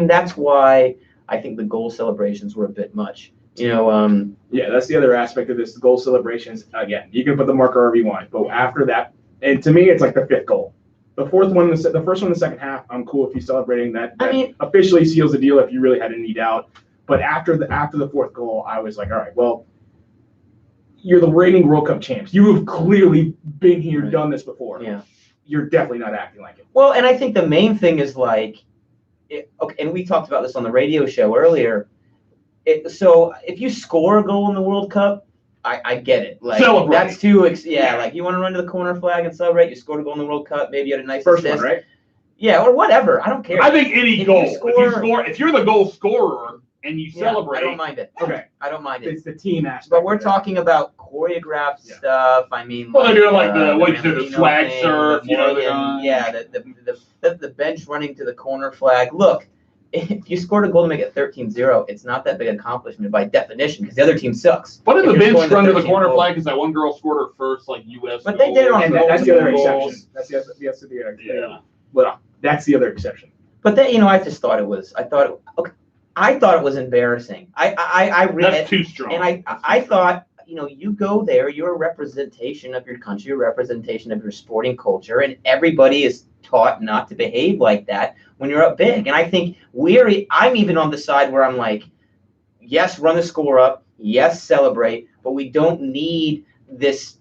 that's why I think the goal celebrations were a bit much. That's the other aspect of this. The goal celebrations, again, you can put the marker wherever you want, but after that, and to me, it's like the 5th goal. The first one in the second half, I'm cool if you're celebrating that. Officially seals the deal if you really had any doubt. But after the 4th goal, I was like, all right, well, you're the reigning World Cup champs. You have clearly been here, done this before. Yeah. You're definitely not acting like it. Well, and I think the main thing is and we talked about this on the radio show earlier. So if you score a goal in the World Cup, I get it. Celebrate. That's too, you want to run to the corner flag and celebrate. You scored a goal in the World Cup. Maybe you had a nice First assist. one, right? Yeah, or whatever. I don't care. I think any If goal. you If you're the goal scorer and you celebrate, I don't mind it. Okay. I don't mind it. It's the team aspect. But we're talking about choreographed stuff. Well, they're doing the flag thing, surf, the Morgan, the bench running to the corner flag. Look, if you scored a goal to make it 13-0, it's not that big an accomplishment by definition, because the other team sucks. What did the bench run to the 13 corner goals. flag because that one girl scored her first U.S. But they did it on and goals. that's the other Goals. exception. That's the other exception. Yeah. Well, that's the other exception. But then, I just thought it was. I thought it was embarrassing. I really. That's too strong. And I thought, you go there, you're a representation of your country, a representation of your sporting culture, and everybody is taught not to behave like that when you're up big. And I think I'm even on the side where I'm like, yes, run the score up, yes, celebrate, but we don't need this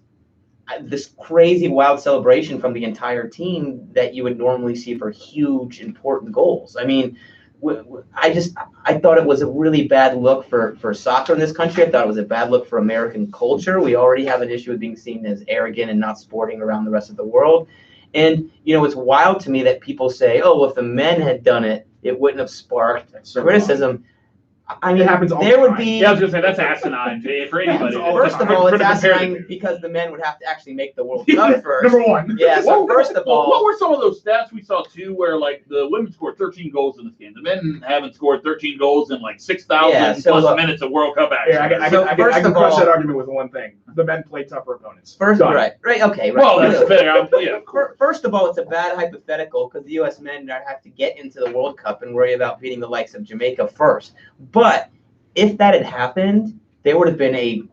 crazy wild celebration from the entire team that you would normally see for huge important goals. I thought it was a really bad look for soccer in this country. I thought it was a bad look for American culture. We already have an issue with being seen as arrogant and not sporting around the rest of the world. And, it's wild to me that people say, oh, well, if the men had done it, it wouldn't have sparked criticism. I mean, it happens all there the would time. be. Yeah, I was gonna say that's asinine for anybody. First of all, For it's the comparative. asinine because the men would have to actually make the World Cup first. Number one. Yeah, so first of all, what were some of those stats we saw too, where like the women scored 13 goals in this game? The men haven't scored 13 goals in like 6,000 plus minutes of World Cup action. Yeah, I can crush that argument with one thing: the men play tougher opponents. right, okay, right. Well, that's fair. Yeah. First of all, it's a bad hypothetical because the U.S. men have to get into the World Cup and worry about beating the likes of Jamaica first. But if that had happened, there would have been a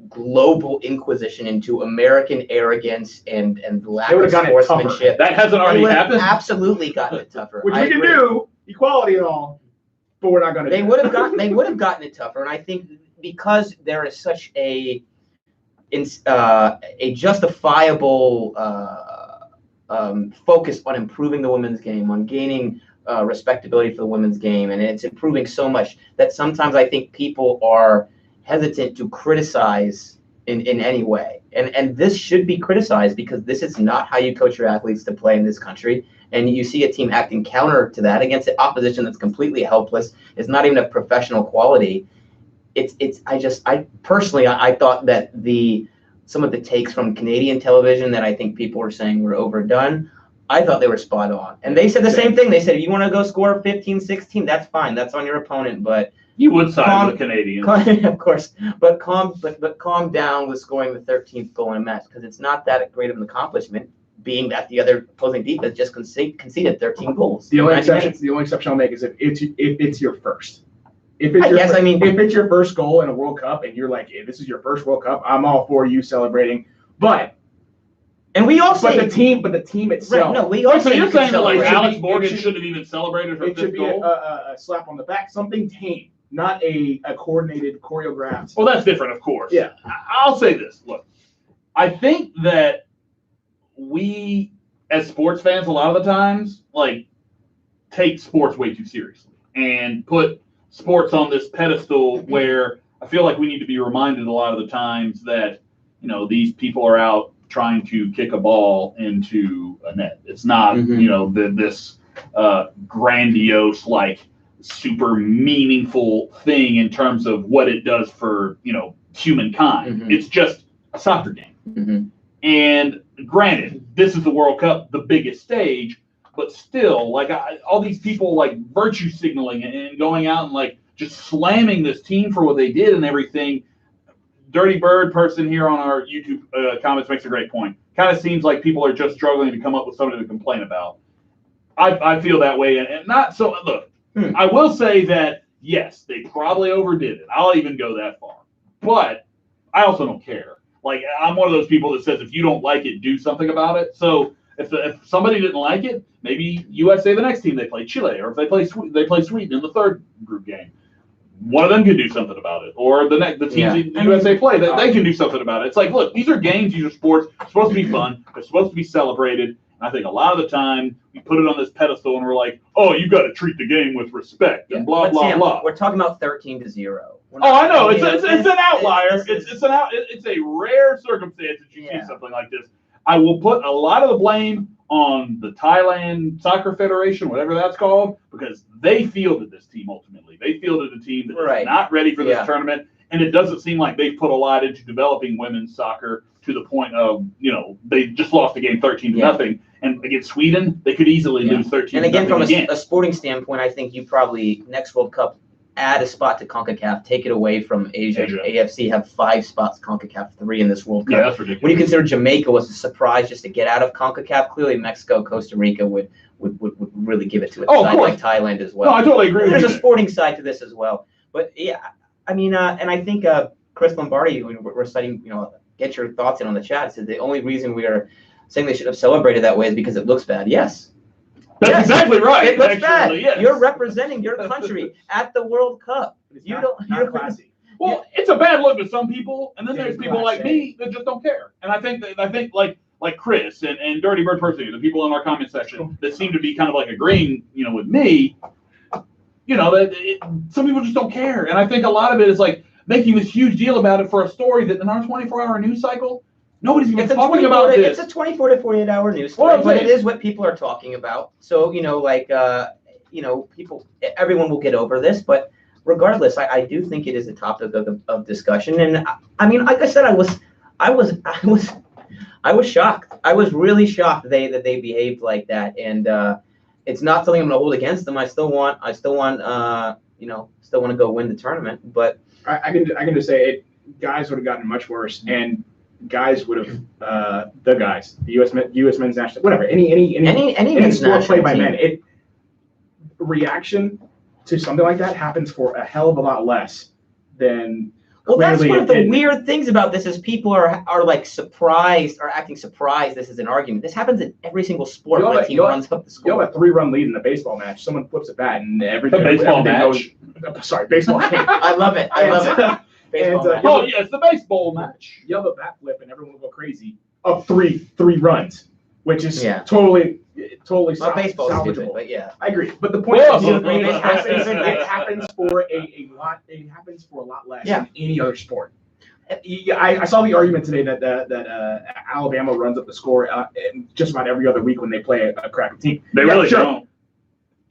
global inquisition into American arrogance and lack of sportsmanship. That hasn't already happened. Absolutely gotten it tougher. Which we can do, equality and all, but we're not going to. They would have gotten it tougher, and I think because there is such a justifiable focus on improving the women's game, on gaining respectability for the women's game, and it's improving so much that sometimes I think people are hesitant to criticize in any way. And this should be criticized because this is not how you coach your athletes to play in this country. And you see a team acting counter to that against an opposition that's completely helpless. It's not even of professional quality. I personally thought that some of the takes from Canadian television that I think people were saying were overdone, I thought they were spot on. And they said the same thing. They said, if you want to go score 15, 16, that's fine. That's on your opponent. But you would side with the Canadians. Of course. But calm down with scoring the 13th goal in a match because it's not that great of an accomplishment, being that the other opposing defense just conceded 13 goals. The only exception I'll make is if it's your first. If it's your first goal in a World Cup and you're like, hey, this is your first World Cup, I'm all for you celebrating. But the team itself. Right, no, we all so you're saying that like Alex be, Morgan shouldn't have even celebrated her fifth goal? A slap on the back, something tame, not a coordinated, choreographed. Well, that's different, of course. Yeah. I'll say this. Look, I think that we, as sports fans, a lot of the times, like, take sports way too seriously and put sports on this pedestal where I feel like we need to be reminded a lot of the times that, these people are out trying to kick a ball into a net. It's not, this grandiose, like, super meaningful thing in terms of what it does for, humankind. Mm-hmm. It's just a soccer game. Mm-hmm. And granted, this is the World Cup, the biggest stage, but still, like, all these people, like, virtue signaling and going out and, like, just slamming this team for what they did and everything. Dirty Bird person here on our YouTube comments makes a great point. Kind of seems like people are just struggling to come up with something to complain about. I feel that way, and not so. Look, I will say that, yes, they probably overdid it. I'll even go that far. But I also don't care. Like, I'm one of those people that says if you don't like it, do something about it. So if somebody didn't like it, maybe USA, the next team they play, Chile, or if they play Sweden in the third group game. One of them can do something about it, or the teams the USA play, they can do something about it. It's like, look, these are games, these are sports. It's supposed to be fun. They're supposed to be celebrated. And I think a lot of the time we put it on this pedestal and we're like, oh, you got to treat the game with respect and blah blah blah. We're talking about 13-0. I know it's an outlier. It's a rare circumstance that you see something like this. I will put a lot of the blame on the Thailand Soccer Federation, whatever that's called, because they fielded this team ultimately. They fielded a team that is not ready for this tournament, and it doesn't seem like they've put a lot into developing women's soccer to the point of, they just lost the game 13-0. And against Sweden, they could easily lose 13-0. And again, from a sporting standpoint, I think you probably, next World Cup, add a spot to CONCACAF, take it away from Asia. AFC have 5 spots, CONCACAF 3 in this World Cup. Yeah, that's ridiculous. When you consider Jamaica was a surprise just to get out of CONCACAF, clearly Mexico, Costa Rica would really give it to a side like Thailand as well. No, I totally agree with you. There's a sporting side to this as well. But yeah, I mean, and I think Chris Lombardi, we're studying, get your thoughts in on the chat, said the only reason we are saying they should have celebrated that way is because it looks bad. Yes. That's exactly right. It looks bad. Yes. You're representing your country at the World Cup. You're classy. Well, it's a bad look to some people, and then there's people like me that just don't care. And I think like Chris and Dirty Bird personally, the people in our comment section that seem to be kind of like agreeing, with me, some people just don't care. And I think a lot of it is like making this huge deal about it for a story that in our 24-hour news cycle, nobody's even talking about this. It's a 24 to 48-hour news story, but it is what people are talking about. So, people, everyone will get over this, but regardless, I do think it is a topic of discussion. And I mean, like I said, I was shocked. I was really shocked that they behaved like that. And it's not something I'm going to hold against them. I still want to go win the tournament. But I can just say it. Guys would have gotten much worse, and guys would have the U.S. men's national, whatever, any sport played by men. Reaction to something like that happens for a hell of a lot less than. Well, that's one of the weird things about this is people are like surprised or acting surprised this is an argument. This happens in every single sport when a team runs up the score. You have a 3-run lead in a baseball match. Someone flips a bat and everything. Baseball match. Sorry, baseball game. I love it. Baseball match. Oh yeah, it's the baseball match. You have a bat flip and everyone will go crazy. Up three runs, which is totally well, baseball is stupid, but yeah, I agree. But the point is, it happens for a lot. It happens for a lot less than any other sport. I saw the argument today that Alabama runs up the score just about every other week when they play a crappy team. They really don't.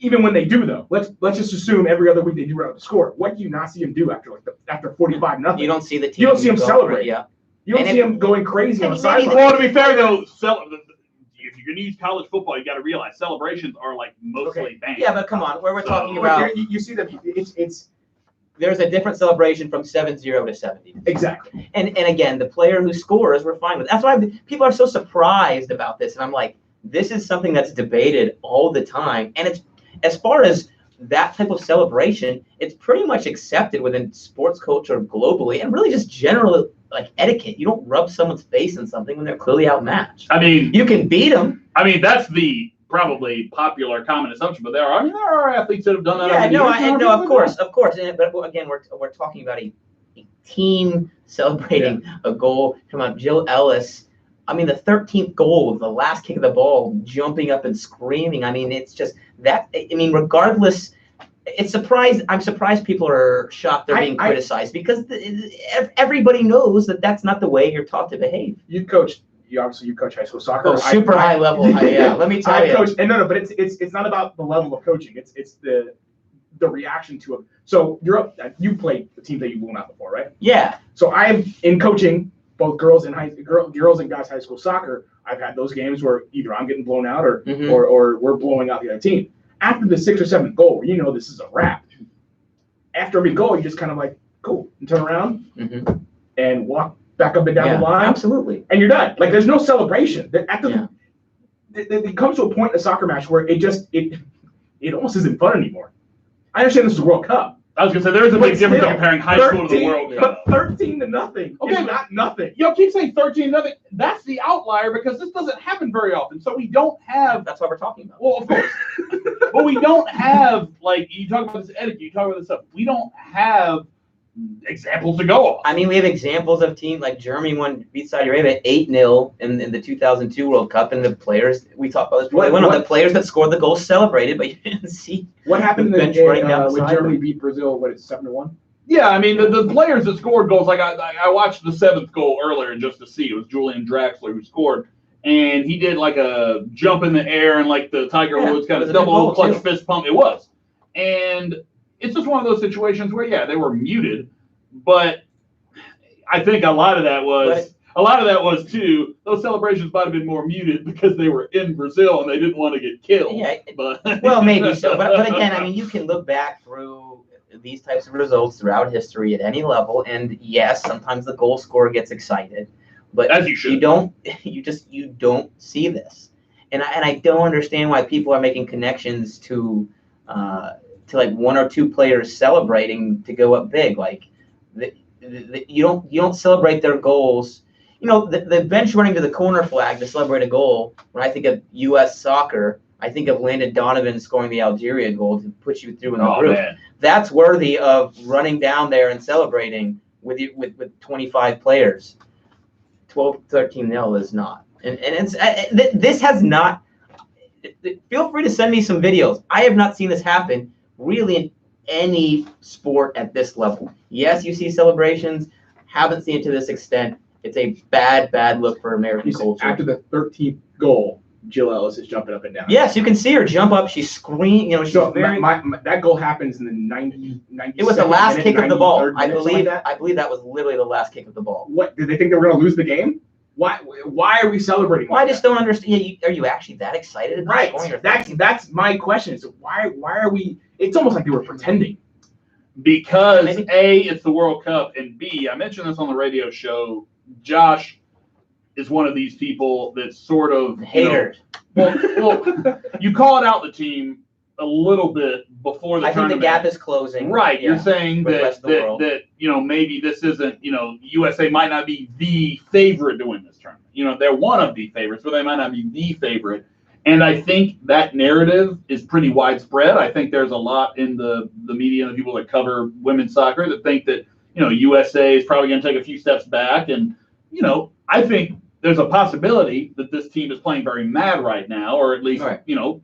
Even when they do, though, let's just assume every other week they do run up the score. What do you not see them do after 45-0? You don't see the team. You don't see them celebrate. Yeah. You don't see them going crazy on the sideline. Well, to be fair though, if you're going to use college football, you got to realize celebrations are like mostly banned. Yeah, but come on, where we're talking about, you see that it's there's a different celebration from 7-0 to 70. Exactly. And again, the player who scores, we're fine with. That's why people are so surprised about this. And I'm like, this is something that's debated all the time. And it's, as far as that type of celebration, it's pretty much accepted within sports culture globally and really just general like etiquette. You don't rub someone's face in something when they're clearly outmatched. I mean, you can beat them. I mean, that's the probably popular common assumption, but there are athletes that have done that. Yeah, no, of course. But again, we're talking about a team celebrating a goal. Come on, Jill Ellis. I mean, the 13th goal, the last kick of the ball, jumping up and screaming. I mean, it's just that. I mean, regardless, I'm surprised people are shocked they're being criticized because everybody knows that that's not the way you're taught to behave. You coach high school soccer. Oh, super high level. Yeah, let me tell you. Coach, and no, but it's not about the level of coaching. It's the reaction to it. So you played the team that you blown out before, right? Yeah. So I'm in coaching both girls and guys high school soccer. I've had those games where either I'm getting blown out or we're blowing out the other team. After the 6th or 7th goal, you know this is a wrap. After every goal, you just kind of like, cool, and turn around and walk back up and down the line. Absolutely. And you're done. Like, there's no celebration. It comes to a point in a soccer match where it almost isn't fun anymore. I understand this is a World Cup. I was going to say, there is a big difference comparing high school to the World Cup. But 13-0 is not nothing. You keep saying 13-0. That's the outlier because this doesn't happen very often. So we don't have. That's what we're talking about. Well, of course. But we don't have, like, you talk about this etiquette, you talk about this stuff. We don't have examples to go off. I mean, we have examples of teams like Germany beat Saudi Arabia 8-0 in the 2002 World Cup, and the players we talked about this. One of the players that scored the goal celebrated, but you didn't see what happened when Germany beat Brazil. What is 7-1? Yeah, I mean the players that scored goals. Like I watched the 7th goal earlier, and just to see, it was Julian Draxler who scored, and he did like a jump in the air and like the Tiger Woods kind of double clutch fist pump. It was, and it's just one of those situations where, they were muted, but I think a lot of that was too, those celebrations might have been more muted because they were in Brazil and they didn't want to get killed. Yeah, but well, maybe so. But again, I mean, you can look back through these types of results throughout history at any level, and yes, sometimes the goal scorer gets excited, but as you should. You don't see this, and I don't understand why people are making connections to like one or two players celebrating to go up big. Like you don't celebrate their goals. You know, the bench running to the corner flag to celebrate a goal. When I think of U.S. soccer, I think of Landon Donovan scoring the Algeria goal to put you through in the group. Man. That's worthy of running down there and celebrating with 25 players. 13-0 is not. And it's this has not. Feel free to send me some videos. I have not seen this happen really in any sport at this level. Yes, you see celebrations. Haven't seen it to this extent. It's a bad look for American culture. After the 13th goal, Jill Ellis is jumping up and down. Yes, you can see her jump up. She's screaming. She's So very. that goal happens in the 90. It was the last kick of the ball. I believe that. I believe that was literally the last kick of the ball. What did they think they were going to lose the game? Why are we celebrating? Well, I just don't understand. Are you actually that excited? Right. That's my question. Is why are we? It's almost like they were pretending. Because A, it's the World Cup, and B, I mentioned this on the radio show. Josh is one of these people that sort of haters. Well, you called out the team a little bit before the tournament. I think the gap is closing. Right. Yeah, you're saying that maybe this isn't, USA might not be the favorite to win this tournament. They're one of the favorites, but they might not be the favorite. And I think that narrative is pretty widespread. I think there's a lot in the media and the people that cover women's soccer that think that, USA is probably going to take a few steps back. And, I think there's a possibility that this team is playing very mad right now, or at least,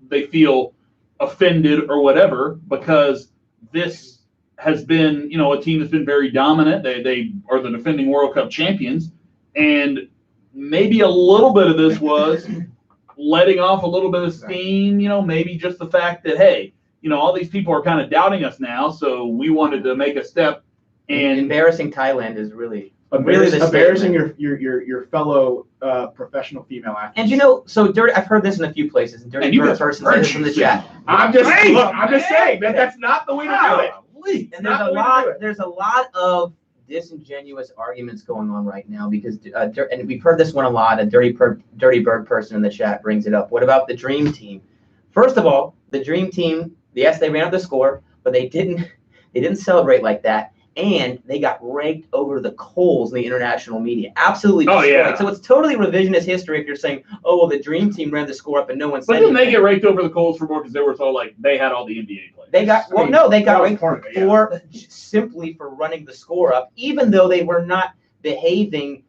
they feel offended or whatever, because this has been, a team that's been very dominant. They are the defending World Cup champions. And maybe a little bit of this was letting off a little bit of steam, maybe just the fact that, hey, all these people are kind of doubting us now, so we wanted to make a step. And embarrassing Thailand is really embarrassing your fellow professional female athletes. And so Dirty. I've heard this in a few places. And Dirty Bird person said this in the chat. I'm just saying that's not the way to do it. And there's a lot of disingenuous arguments going on right now because, and we've heard this one a lot. A Dirty Bird person in the chat brings it up. What about the Dream Team? First of all, the Dream Team, yes, they ran up the score, but they didn't celebrate like that, and they got raked over the coals in the international media. Absolutely destroyed. Oh, yeah. So it's totally revisionist history if you're saying, oh, well, the Dream Team ran the score up and no one said anything. But didn't they get raked over the coals for more because they were so they had all the NBA players? They got raked simply for running the score up, even though they were not behaving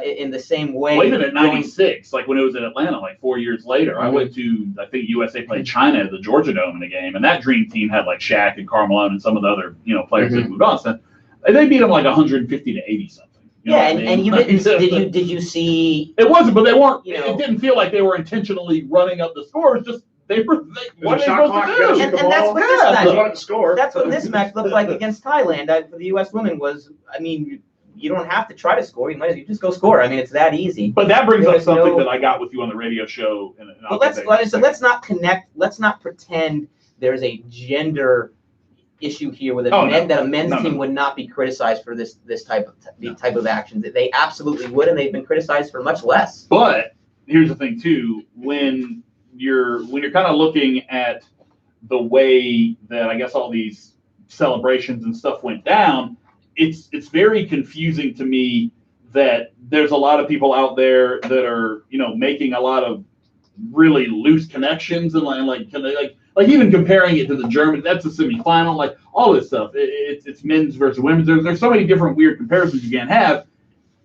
in the same way. Well, even at 96, when it was in Atlanta, 4 years later, I went to, I think USA played China at the Georgia Dome in a game, and that Dream Team had Shaq and Karl Malone and some of the other players that moved on. So they beat them 150 to 80 something. And you didn't did you see? It wasn't, but they weren't. It didn't feel like they were intentionally running up the score. It's just what are they supposed to do? And that's what this match. That's what this match looked like against Thailand. For the U.S. women was, you don't have to try to score. You just go score. It's that easy. But that brings up something that I got with you on the radio show. Let's not connect. Let's not pretend there's a gender issue here with that a men's team would not be criticized for this type of actions. They absolutely would, and they've been criticized for much less. But here's the thing too: when you're kind of looking at the way that I guess all these celebrations and stuff went down, it's very confusing to me that there's a lot of people out there that are making a lot of really loose connections and even comparing it to the German, that's a semifinal, all this stuff. It's men's versus women's. There's so many different weird comparisons you can have.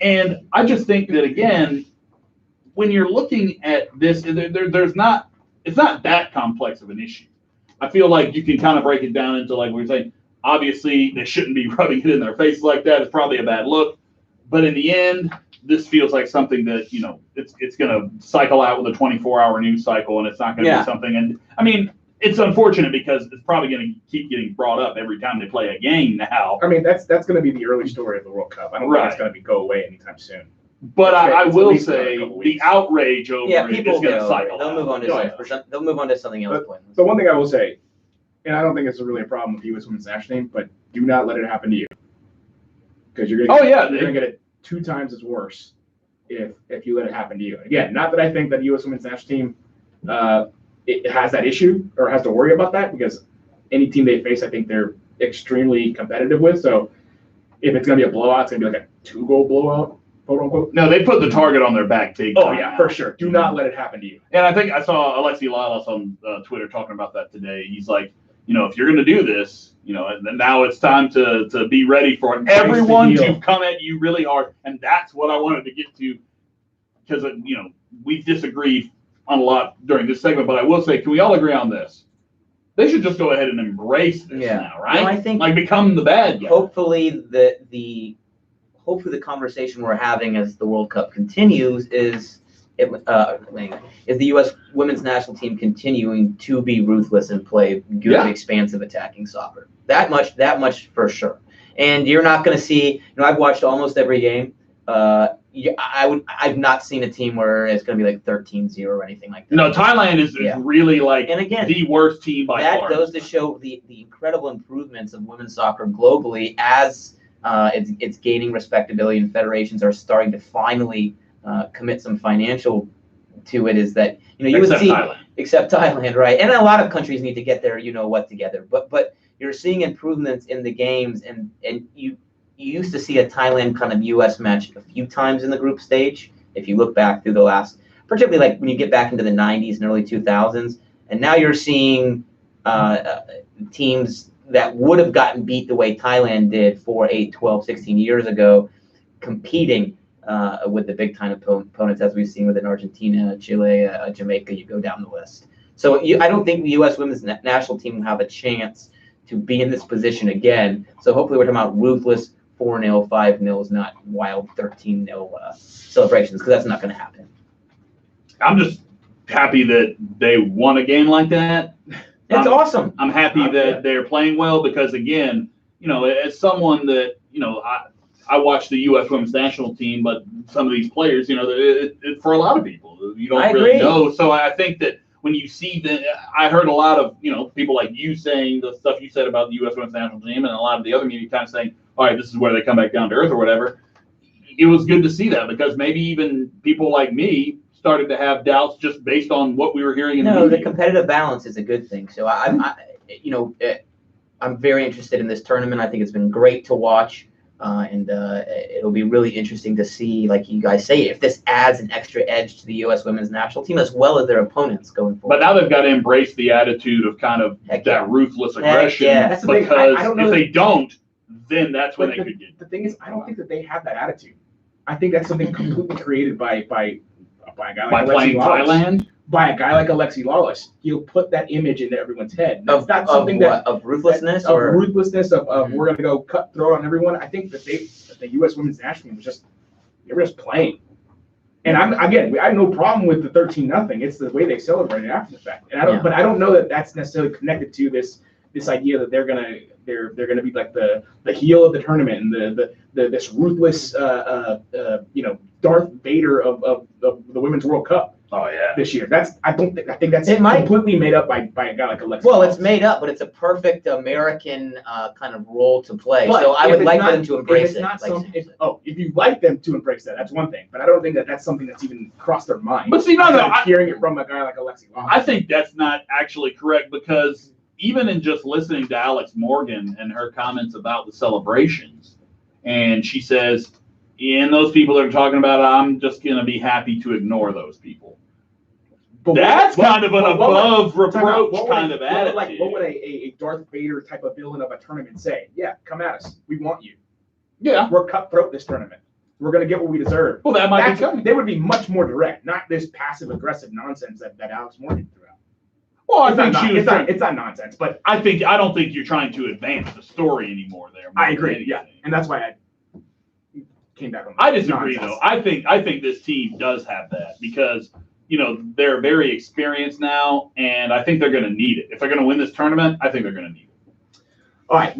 And I just think that, again, when you're looking at this, it's not that complex of an issue. I feel like you can kind of break it down into, we were saying, obviously they shouldn't be rubbing it in their face like that. It's probably a bad look. But in the end, this feels like something that, it's going to cycle out with a 24-hour news cycle, and it's not going to be something. And, it's unfortunate because it's probably going to keep getting brought up every time they play a game now. That's going to be the early story of the World Cup. I don't think it's going to go away anytime soon. But I will say the outrage over it is going to cycle. They'll move on to They'll move on to something else. The one thing I will say, and I don't think it's really a problem with the U.S. Women's National Team, but do not let it happen to you, because you're going to get it 2 times as worse if you let it happen to you. Again, not that I think that the U.S. Women's National Team it has that issue or has to worry about that, because any team they face, I think they're extremely competitive with. So if it's going to be a blowout, it's going to be a 2-goal blowout, quote unquote. No, they put the target on their back big time. Oh, yeah, for sure. Do not let it happen to you. And I think I saw Alexi Lalas on Twitter talking about that today. He's like, if you're going to do this, and then now it's time to be ready for everyone to come at you really hard. And that's what I wanted to get to, because, we disagree on a lot during this segment, but I will say, can we all agree on this? They should just go ahead and embrace this now, right? Well, I think become the bad guy. Hopefully the conversation we're having as the World Cup continues is is the U.S. women's national team continuing to be ruthless and play good, expansive attacking soccer? That much for sure. And you're not going to see. I've watched almost every game. I've not seen a team where it's going to be like 13-0 or anything like that. No, Thailand is really like and again, the worst team by far. That goes to show the incredible improvements of women's soccer globally as it's gaining respectability and federations are starting to finally commit some financial to it. Is that you would see Thailand. Except Thailand, right? And a lot of countries need to get their together. But you're seeing improvements in the games, and you used to see a Thailand kind of U.S. match a few times in the group stage. If you look back through the last, particularly like when you get back into the 90s and early 2000s, and now you're seeing teams that would have gotten beat the way Thailand did 4, 8, 12, 16 years ago, competing with the big time opponents, as we've seen with Argentina, Chile, Jamaica. You go down the list. So I don't think the U.S. women's national team will have a chance to be in this position again. So hopefully we're talking about ruthless 4-0, 5-0, not wild 13-0 celebrations, because that's not going to happen. I'm just happy that they won a game like that. It's awesome. I'm happy that they're playing well because, again, as someone that, I watch the U.S. women's national team, but some of these players, for a lot of people, you don't really know. So I think that when you see I heard a lot of, people like you saying the stuff you said about the U.S. women's national team, and a lot of the other media kind of saying, all right, this is where they come back down to earth or whatever. It was good to see that because maybe even people like me started to have doubts just based on what we were hearing in the media. The competitive balance is a good thing. So I'm very interested in this tournament. I think it's been great to watch. And it'll be really interesting to see, like you guys say, if this adds an extra edge to the U.S. women's national team as well as their opponents going forward. But now they've got to embrace the attitude of kind of ruthless aggression. That's the because I don't know if they don't, then that's when they could get. The thing is, I don't think that they have that attitude. I think that's something completely created by a guy like playing Thailand. By a guy like Alexi Lawless, he'll put that image into everyone's head. That's not something of ruthlessness of ruthlessness of we're going to go cutthroat on everyone. I think that the U.S. women's national team was they were just playing. And I have no problem with the 13-0. It's the way they celebrated after the fact. And but I don't know that that's necessarily connected to this idea that they're gonna be like the heel of the tournament and this ruthless Darth Vader of the Women's World Cup. Oh yeah, this year. I think that's completely made up by a guy like Alexis. Well, it's made up, but it's a perfect American kind of role to play. But so I would like them to embrace it. If you like them to embrace that, that's one thing. But I don't think that that's something that's even crossed their mind. But see, hearing it from a guy like Alexis. I think that's not actually correct because even in just listening to Alex Morgan and her comments about the celebrations, and she says, and those people that are talking about, I'm just going to be happy to ignore those people. But that's kind of an above reproach kind of attitude. What would a Darth Vader type of villain of a tournament say? Yeah, come at us. We want you. Yeah. We're cutthroat this tournament. We're going to get what we deserve. Well, that might be coming. They would be much more direct, not this passive-aggressive nonsense that Alex Morgan threw out. Well, I think it's not nonsense, but I don't think you're trying to advance the story anymore there. I agree, yeah. And that's why I came back on I disagree, though. I think this team does have that because, they're very experienced now, and I think they're going to need it. If they're going to win this tournament, I think they're going to need it. All right,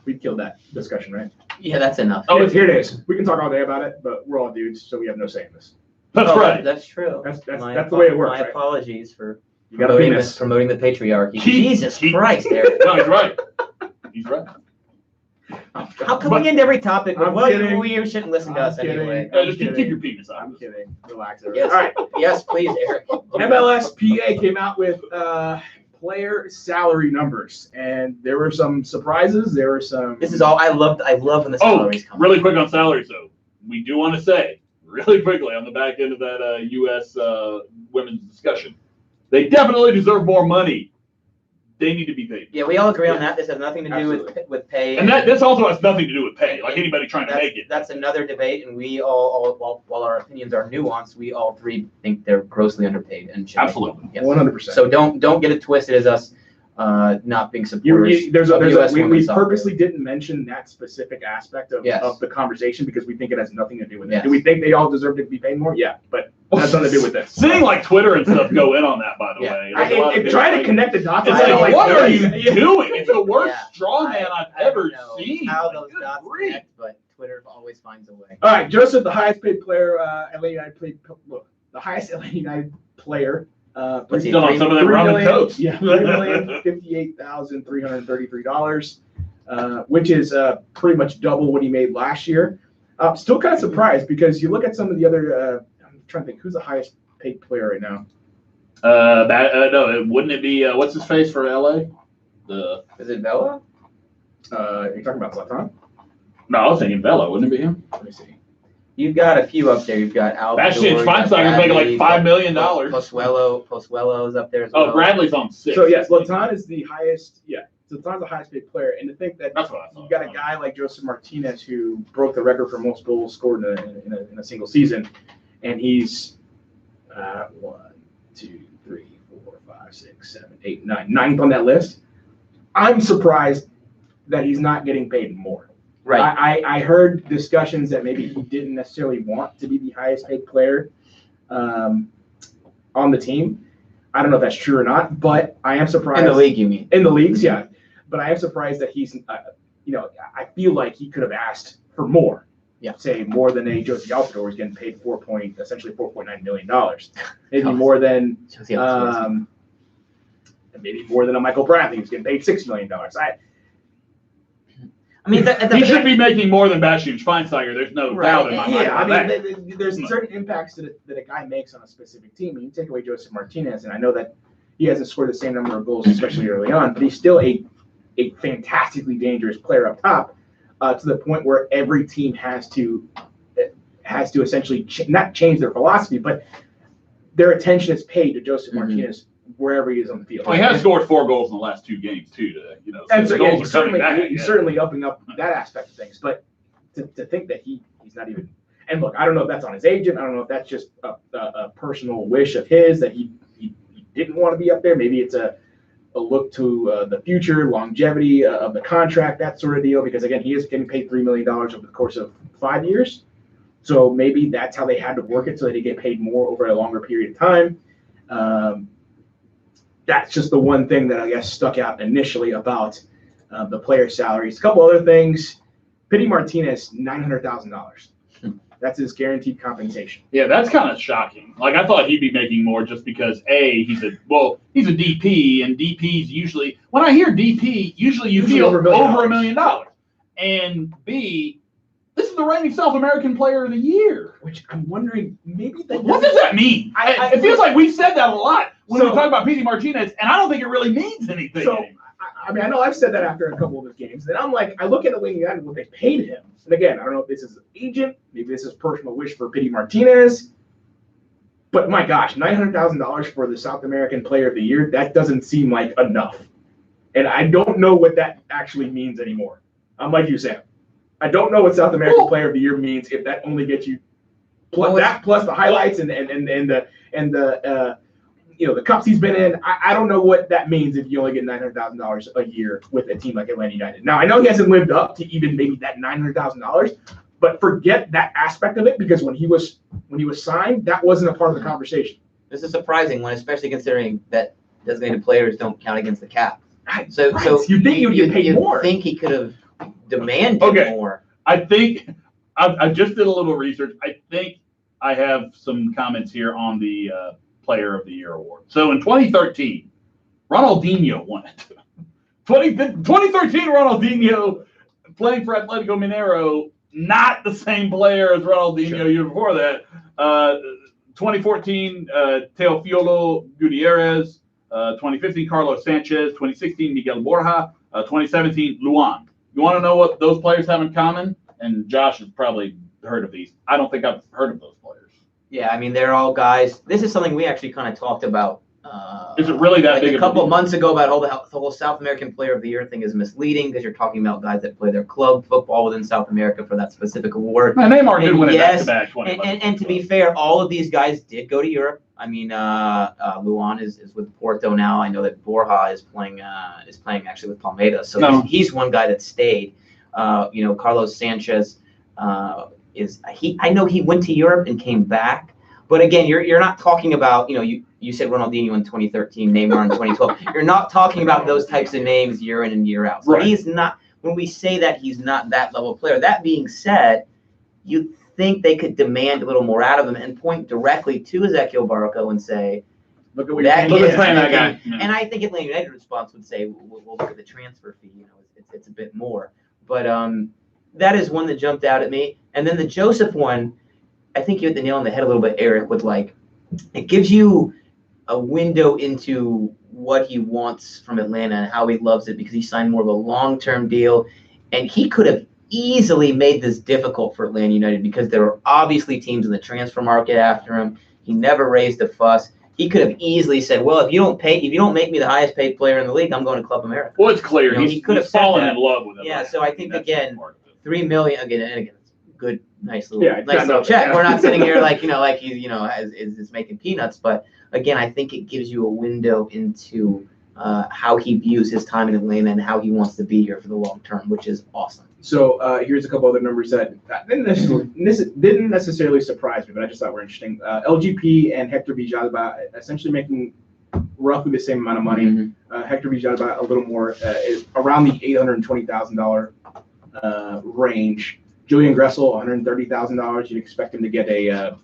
we killed that discussion, right? Yeah, that's enough. Oh, here it is. We can talk all day about it, but we're all dudes, so we have no say in this. That's right. That's true. That's the way it works. My apologies for promoting the patriarchy. Jesus Christ, Eric. No, he's right. He's right. How come we end every topic with, you shouldn't listen to us anyway? Just keep your penis out. I'm kidding. Relax. Yes. All right. Yes, please, Eric. MLSPA came out with player salary numbers, and there were some surprises. There were some. This is all I love when the salaries come. Really quick on salaries, though. We do want to say really quickly on the back end of that U.S. Women's discussion, they definitely deserve more money. They need to be paid. Yeah, we all agree on that. This has nothing to do with pay. And this also has nothing to do with pay, like anybody trying to make it. That's another debate, and we all while our opinions are nuanced, we all three think they're grossly underpaid and should. Absolutely. Yes. 100%. So don't get it twisted as us not being supporters. We purposely didn't mention that specific aspect of the conversation because we think it has nothing to do with it. Yes. Do we think they all deserve to be paid more? Yeah, but That's nothing to do with this. Seeing like Twitter and stuff go in on that, by the Yeah. way. Like, a lot of people Trying to like- connect the dots. It's I don't like, like what are this. you doing? It's the worst Yeah. straw man I've ever don't know seen. how Like, those good dots grief. connect, but Twitter always finds a way. All right, Joseph, the highest paid player, LA United played. Look, the highest LA United player. What's he, Still on some of them ramen toast. Yeah, $3,058,333, which is pretty much double what he made last year. Still kind of surprised because you look at some of the other. I'm trying to think who's the highest paid player right now. No, wouldn't it be what's his face for LA? Is it Vela? You're talking about Zlatan? No, I was thinking Vela. Wouldn't it be him? Let me see. You've got a few up there. You've got Al. Bastian Schweinsteiger's making like $5 million. Pozuelo's up there as well. Oh, Bradley's on 6. So yes, Zlatan is the highest. Yeah, Zlatan's the highest paid player, and to think that That's what I thought. you got a guy like Joseph Martinez who broke the record for most goals scored in a single season, and he's 1, 2, 3, 4, 5, 6, 7, 8, 9, ninth on that list. I'm surprised that he's not getting paid more. Right. I heard discussions that maybe he didn't necessarily want to be the highest paid player on the team. I don't know if that's true or not, but I am surprised. In the league, you mean? In the leagues, yeah. But I am surprised that he's, I feel like he could have asked for more. Yeah. Say more than a Josie Altidore was getting paid essentially $4.9 million. Maybe more than, maybe more than a Michael Bradley who's getting paid $6 million. I mean, He should be making more than Bastian Schweinsteiger. There's no doubt in my mind. Yeah, about that. there's certain impacts that a guy makes on a specific team. And you take away Joseph Martinez, and I know that he hasn't scored the same number of goals, especially early on, but he's still a fantastically dangerous player up top, to the point where every team has to essentially not change their philosophy, but their attention is paid to Joseph Martinez wherever he is on the field. Well, he has scored 4 goals in the last 2 games too. And so, the yeah, goals he's are coming back. certainly upping up that aspect of things. But to think that he's not even, and look, I don't know if that's on his agent. I don't know if that's just a personal wish of his that he didn't want to be up there. Maybe it's a look to the future, longevity of the contract, that sort of deal. Because again, he is getting paid $3 million over the course of 5 years. So maybe that's how they had to work it so that he get paid more over a longer period of time. That's just the one thing that I guess stuck out initially about the player salaries. A couple other things. Pity Martinez, $900,000. That's his guaranteed compensation. Yeah, that's kind of shocking. Like, I thought he'd be making more just because he's a DP, and DPs usually, when I hear DP, usually you feel over $1 million. And B, this is the reigning South American Player of the Year. Which I'm wondering, maybe that. What does that mean? It feels like we've said that a lot when we talk about Pity Martinez, and I don't think it really means anything. So, I mean, I know I've said that after a couple of his games. Then I'm like, I look at Atlanta United, what they paid him. And again, I don't know if this is an agent, maybe this is personal wish for Pity Martinez. But my gosh, $900,000 for the South American Player of the Year, that doesn't seem like enough. And I don't know what that actually means anymore. I'm like you, Sam. I don't know what South American Player of the Year means if that only gets you plus the highlights and the the cups he's been in. I don't know what that means if you only get $900,000 a year with a team like Atlanta United. Now I know he hasn't lived up to even maybe that $900,000, but forget that aspect of it because when he was signed, that wasn't a part of the conversation. This is surprising when, especially considering that designated players don't count against the cap. So you think you'd get paid more? You think he could have demanded more? I think I just did a little research. I think I have some comments here on the Player of the Year award. So in 2013, Ronaldinho won it. 2013, Ronaldinho playing for Atletico Mineiro, not the same player as Ronaldinho year before that. 2014, Teofilo Gutierrez. 2015, Carlos Sanchez. 2016, Miguel Borja. 2017, Luan. You want to know what those players have in common? And Josh has probably heard of these. I don't think I've heard of those players. Yeah, I mean, they're all guys. This is something we actually kind of talked about. Is it really that big? A couple of months ago about the whole South American Player of the Year thing is misleading because you're talking about guys that play their club football within South America for that specific award. And Neymar did win it back-to-back. And to be fair, all of these guys did go to Europe. I mean, Luan is with Porto now. I know that Borja is playing actually with Palmeiras. So he's one guy that stayed. Carlos Sanchez I know he went to Europe and came back, But again, you're not talking about, you said Ronaldinho in 2013, Neymar in 2012. You're not talking about those types of names year in and year out. So he's not, when we say that he's not that level player, that being said, you think they could demand a little more out of him and point directly to Ezequiel Barco and say, look at what you're paying that guy. And I think Atlanta United response would say, we'll look at the transfer fee. It's a bit more. But that is one that jumped out at me. And then the Joseph one, I think you hit the nail on the head a little bit, Eric, with it gives you a window into what he wants from Atlanta and how he loves it, because he signed more of a long-term deal. And he could have easily made this difficult for Atlanta United because there were obviously teams in the transfer market after him. He never raised a fuss. He could have easily said, well, if you don't make me the highest paid player in the league, I'm going to Club America. Well, it's clear. He could have fallen in love with him. Yeah, so I think, again, $3 million, again, it's good, nice little check. Yeah. We're not sitting here is making peanuts. But again, I think it gives you a window into how he views his time in Atlanta and how he wants to be here for the long term, which is awesome. So here's a couple other numbers that didn't necessarily surprise me, but I just thought were interesting. LGP and Hector Villalba essentially making roughly the same amount of money. Mm-hmm. Hector Villalba a little more, around the $820,000 range. Julian Gressel, $130,000. You'd expect him to get a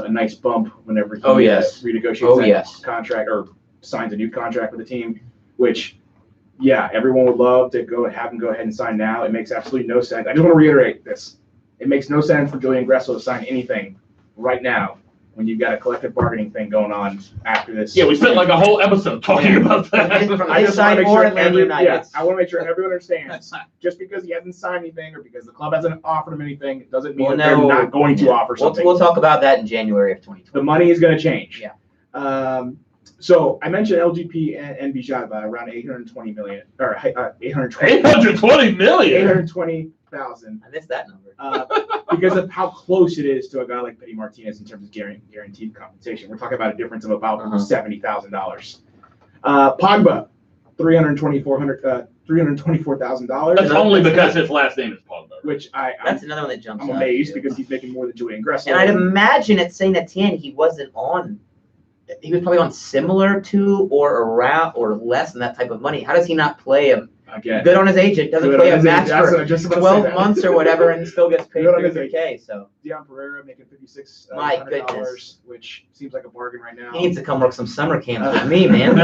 nice bump whenever he renegotiates that contract or signs a new contract with the team, which, yeah, everyone would love to have him go ahead and sign now. It makes absolutely no sense. I just want to reiterate this. It makes no sense for Julian Gressel to sign anything right now when you've got a collective bargaining thing going on after this. Yeah, we spent like a whole episode talking about that. I just want to make sure I want to make sure everyone understands. Just because he hasn't signed anything or because the club hasn't offered him anything, it doesn't mean that they're not going to offer something. We'll talk about that in January of 2020. The money is going to change. Yeah. So I mentioned LGP and Villalba around $820 million or $820 million. 820,000. I missed that number. Because of how close it is to a guy like Pity Martinez in terms of guaranteed compensation. We're talking about a difference of about $70,000. Pogba, $324,000. That's only because his last name is Pogba. Which that's another one that jumps. I'm amazed because he's making more than Julian Gressel. And I'd imagine at Saint Etienne he wasn't on. He was probably on similar to or around or less than that type of money. How does he not play him? Again, good on his agent. Doesn't play a match for 12 months or whatever and still gets paid $300K. So Dion Pereira making $56,000, which seems like a bargain right now. He needs to come work some summer camps with me, man.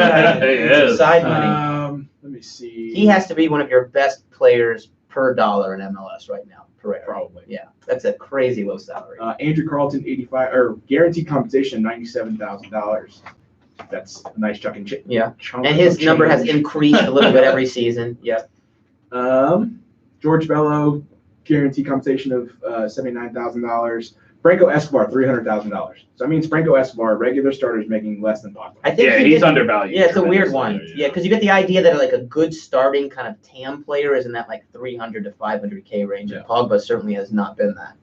Side money. Let me see. He has to be one of your best players per dollar in MLS right now. Pereira. Probably. Yeah, that's a crazy low salary. Andrew Carlton, 85 or guaranteed compensation, $97,000. That's a nice chunk and and his number has increased a little bit every season. Yep. George Bello, guaranteed compensation of $79,000. Franco Escobar, $300,000. So that means Franco Escobar, regular starters, making less than Pogba. I think he's undervalued. Yeah, it's a weird one. Yeah, because you get the idea that like a good starting kind of TAM player is in that like 300 to 500K range, and Pogba certainly has not been that.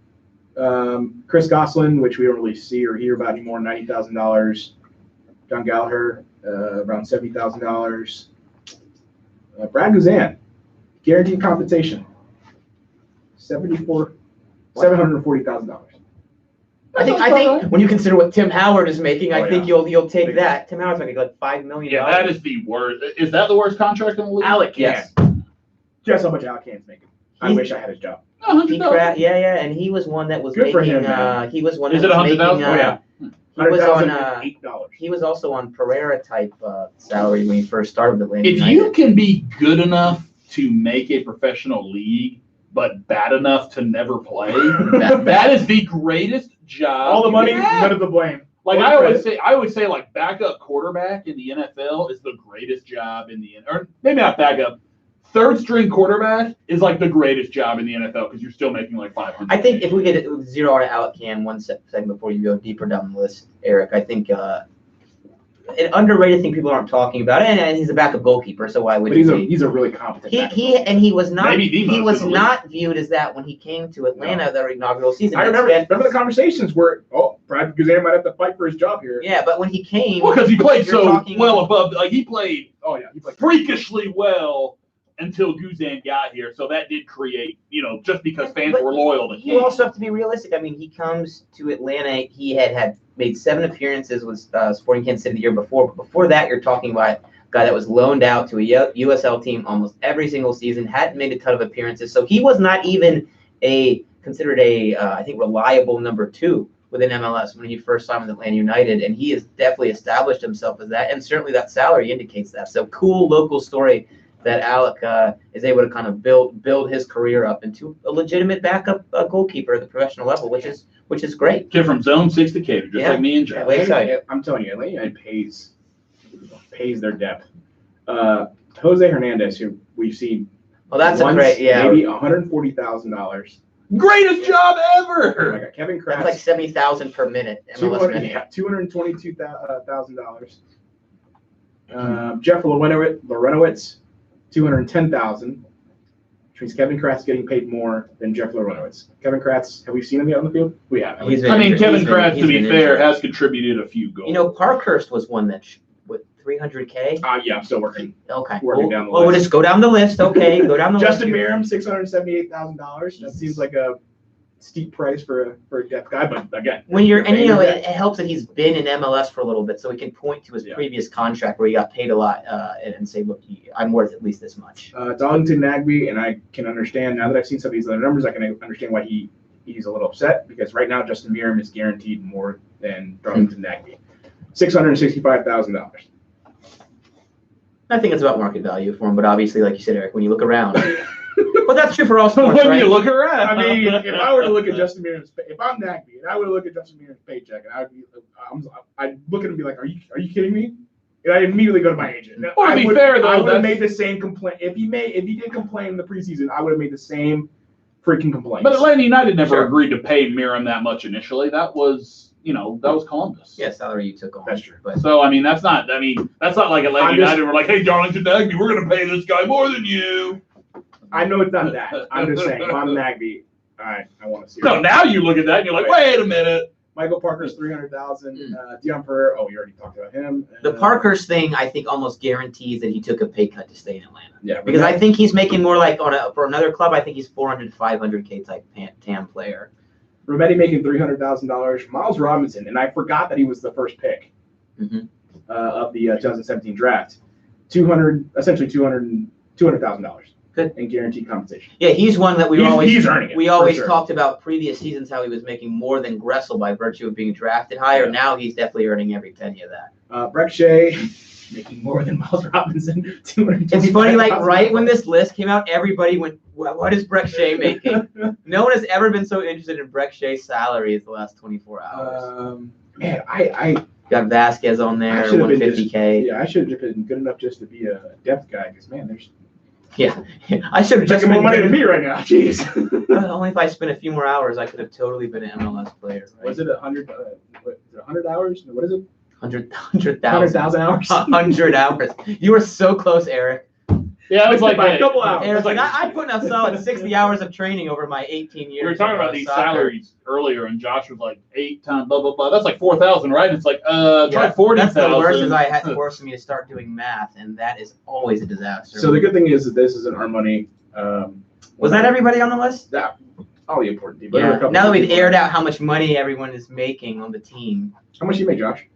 Chris Goslin, which we don't really see or hear about anymore, $90,000. John Gallagher, around $70,000. Brad Guzan, guaranteed compensation, $740,000. I think when you consider what Tim Howard is making, I think you'll take that. Tim Howard's making like $5 million. Yeah, that is the worst. Is that the worst contract in the league? Alec, yes. Guess how much Alec Can's making? I wish I had his job. And he was one that was making. He was one. Is it $100,000? He was also on Pereira type salary when he first started with Atlanta United. If you can be good enough to make a professional league, but bad enough to never play, that is the greatest job. All the money, none of the blame. Like I always say, like backup quarterback in the NFL is the greatest job in the or maybe not backup. Third string quarterback is like the greatest job in the NFL because you're still making like $500. I think if we get zero out of Alec Can one second before you go deeper down the list, Eric, I think an underrated thing people aren't talking about, and he's a backup goalkeeper, so why would he? He's a really competent. He was not viewed as that when he came to Atlanta their inaugural season. I remember the conversations where Brad Guzan might have to fight for his job here. Yeah, but when he came, because he played so well above, like he played freakishly well until Guzan got here. So that did create, just because fans But were loyal to him. You also have to be realistic. I mean, he comes to Atlanta. He had made 7 appearances with Sporting Kansas City the year before. But before that, you're talking about a guy that was loaned out to a USL team almost every single season, hadn't made a ton of appearances. So he was not even considered I think, reliable number 2 within MLS when he first signed with Atlanta United. And he has definitely established himself as that. And certainly that salary indicates that. So cool local story that Alec is able to kind of build his career up into a legitimate backup goalkeeper at the professional level, which is great. Kid from Zone 6 to Cater, just like me and Joe. I'm telling you, Atlanta United pays their depth. Jose Hernandez, who we've seen, That's maybe $140,000. Greatest job ever. Like a Kevin Kratz, That's like 70,000 per minute. $222,000. Jeff Lorenowitz, $210,000. Which means Kevin Kratz getting paid more than Jeff Lorenowitz. Kevin Kratz, have we seen him yet on the field? We have. Kevin Kratz, to be fair, has contributed a few goals. Parkhurst was one that with $300K. Yeah, I'm still working. Okay. Working down the list. Well, we'll just go down the list. Okay, go down the Justin list. Merrim, $678,000. That seems like a steep price for a depth guy, but again, it helps that he's been in MLS for a little bit, so he can point to his previous contract where he got paid a lot and say, look, I'm worth at least this much. Darlington Nagbe, and I can understand now that I've seen some of these other numbers, I can understand why he's a little upset, because right now Justin Merrim is guaranteed more than Darlington Nagbe, $665,000. I think it's about market value for him, but obviously, like you said, Eric, when you look around. But that's true for all sports, when right? you look around. I mean, if I were to look at Justin Merrim's, if I'm Nagbe and I were to look at Justin Merrim's paycheck, and I'd look at him and be like, "Are you kidding me?" And I immediately go to my agent. Well, to be fair, though, I would have made the same complaint if he did complain in the preseason. I would have made the same freaking complaint. But Atlanta United never agreed to pay Merrim that much initially. That was Columbus. Yeah, salary you took on. That's true. But so that's not like Atlanta United were like, hey, Darlington Nagbe, we're going to pay this guy more than you. I know it's not that. I'm just saying, if I'm Nagbe, I want to see. No, now you look at that and you're like, wait a minute. Michael Parker's $300,000. Dion Pereira. Oh, we already talked about him. The Parkhurst thing, I think, almost guarantees that he took a pay cut to stay in Atlanta. Yeah, because I think he's making more like for another club. I think he's 400, 500K type TAM player. Rometty making $300,000. Miles Robinson, and I forgot that he was the first pick of the 2017 draft. $200,000. Good. And guaranteed compensation. Yeah, he's one that he's earning it. We always talked about previous seasons how he was making more than Gressel by virtue of being drafted higher. Yeah. Now he's definitely earning every penny of that. Breck Shea making more than Miles Robinson. It's funny, like right when this list came out, everybody went, "What is Breck Shea making?" No one has ever been so interested in Breck Shea's salary as the last 24 hours. Man, I got Vasquez on there, 150K. I should have been good enough just to be a depth guy, because man, there's. Yeah, I should have making more money than me right now. Jeez. Only if I spent a few more hours, I could have totally been an MLS player. Right? Was it 100? 100 hours? What is it? 100,000 hours. 100 hours. You were so close, Eric. Yeah, it was like a couple hours. Eric's like I put in a solid 60 hours of training over my 18 years. We were talking about these salaries earlier, and Josh was like 8 times blah blah blah. That's like 4,000, right? It's like try 40,000. That's the worst. Is I had forced me to start doing math, and that is always a disaster. So the good thing is that this isn't our money. Was that everybody on the list? That all the important people. Yeah. Now that we've aired out how much money everyone is making on the team. How much do you make, Josh?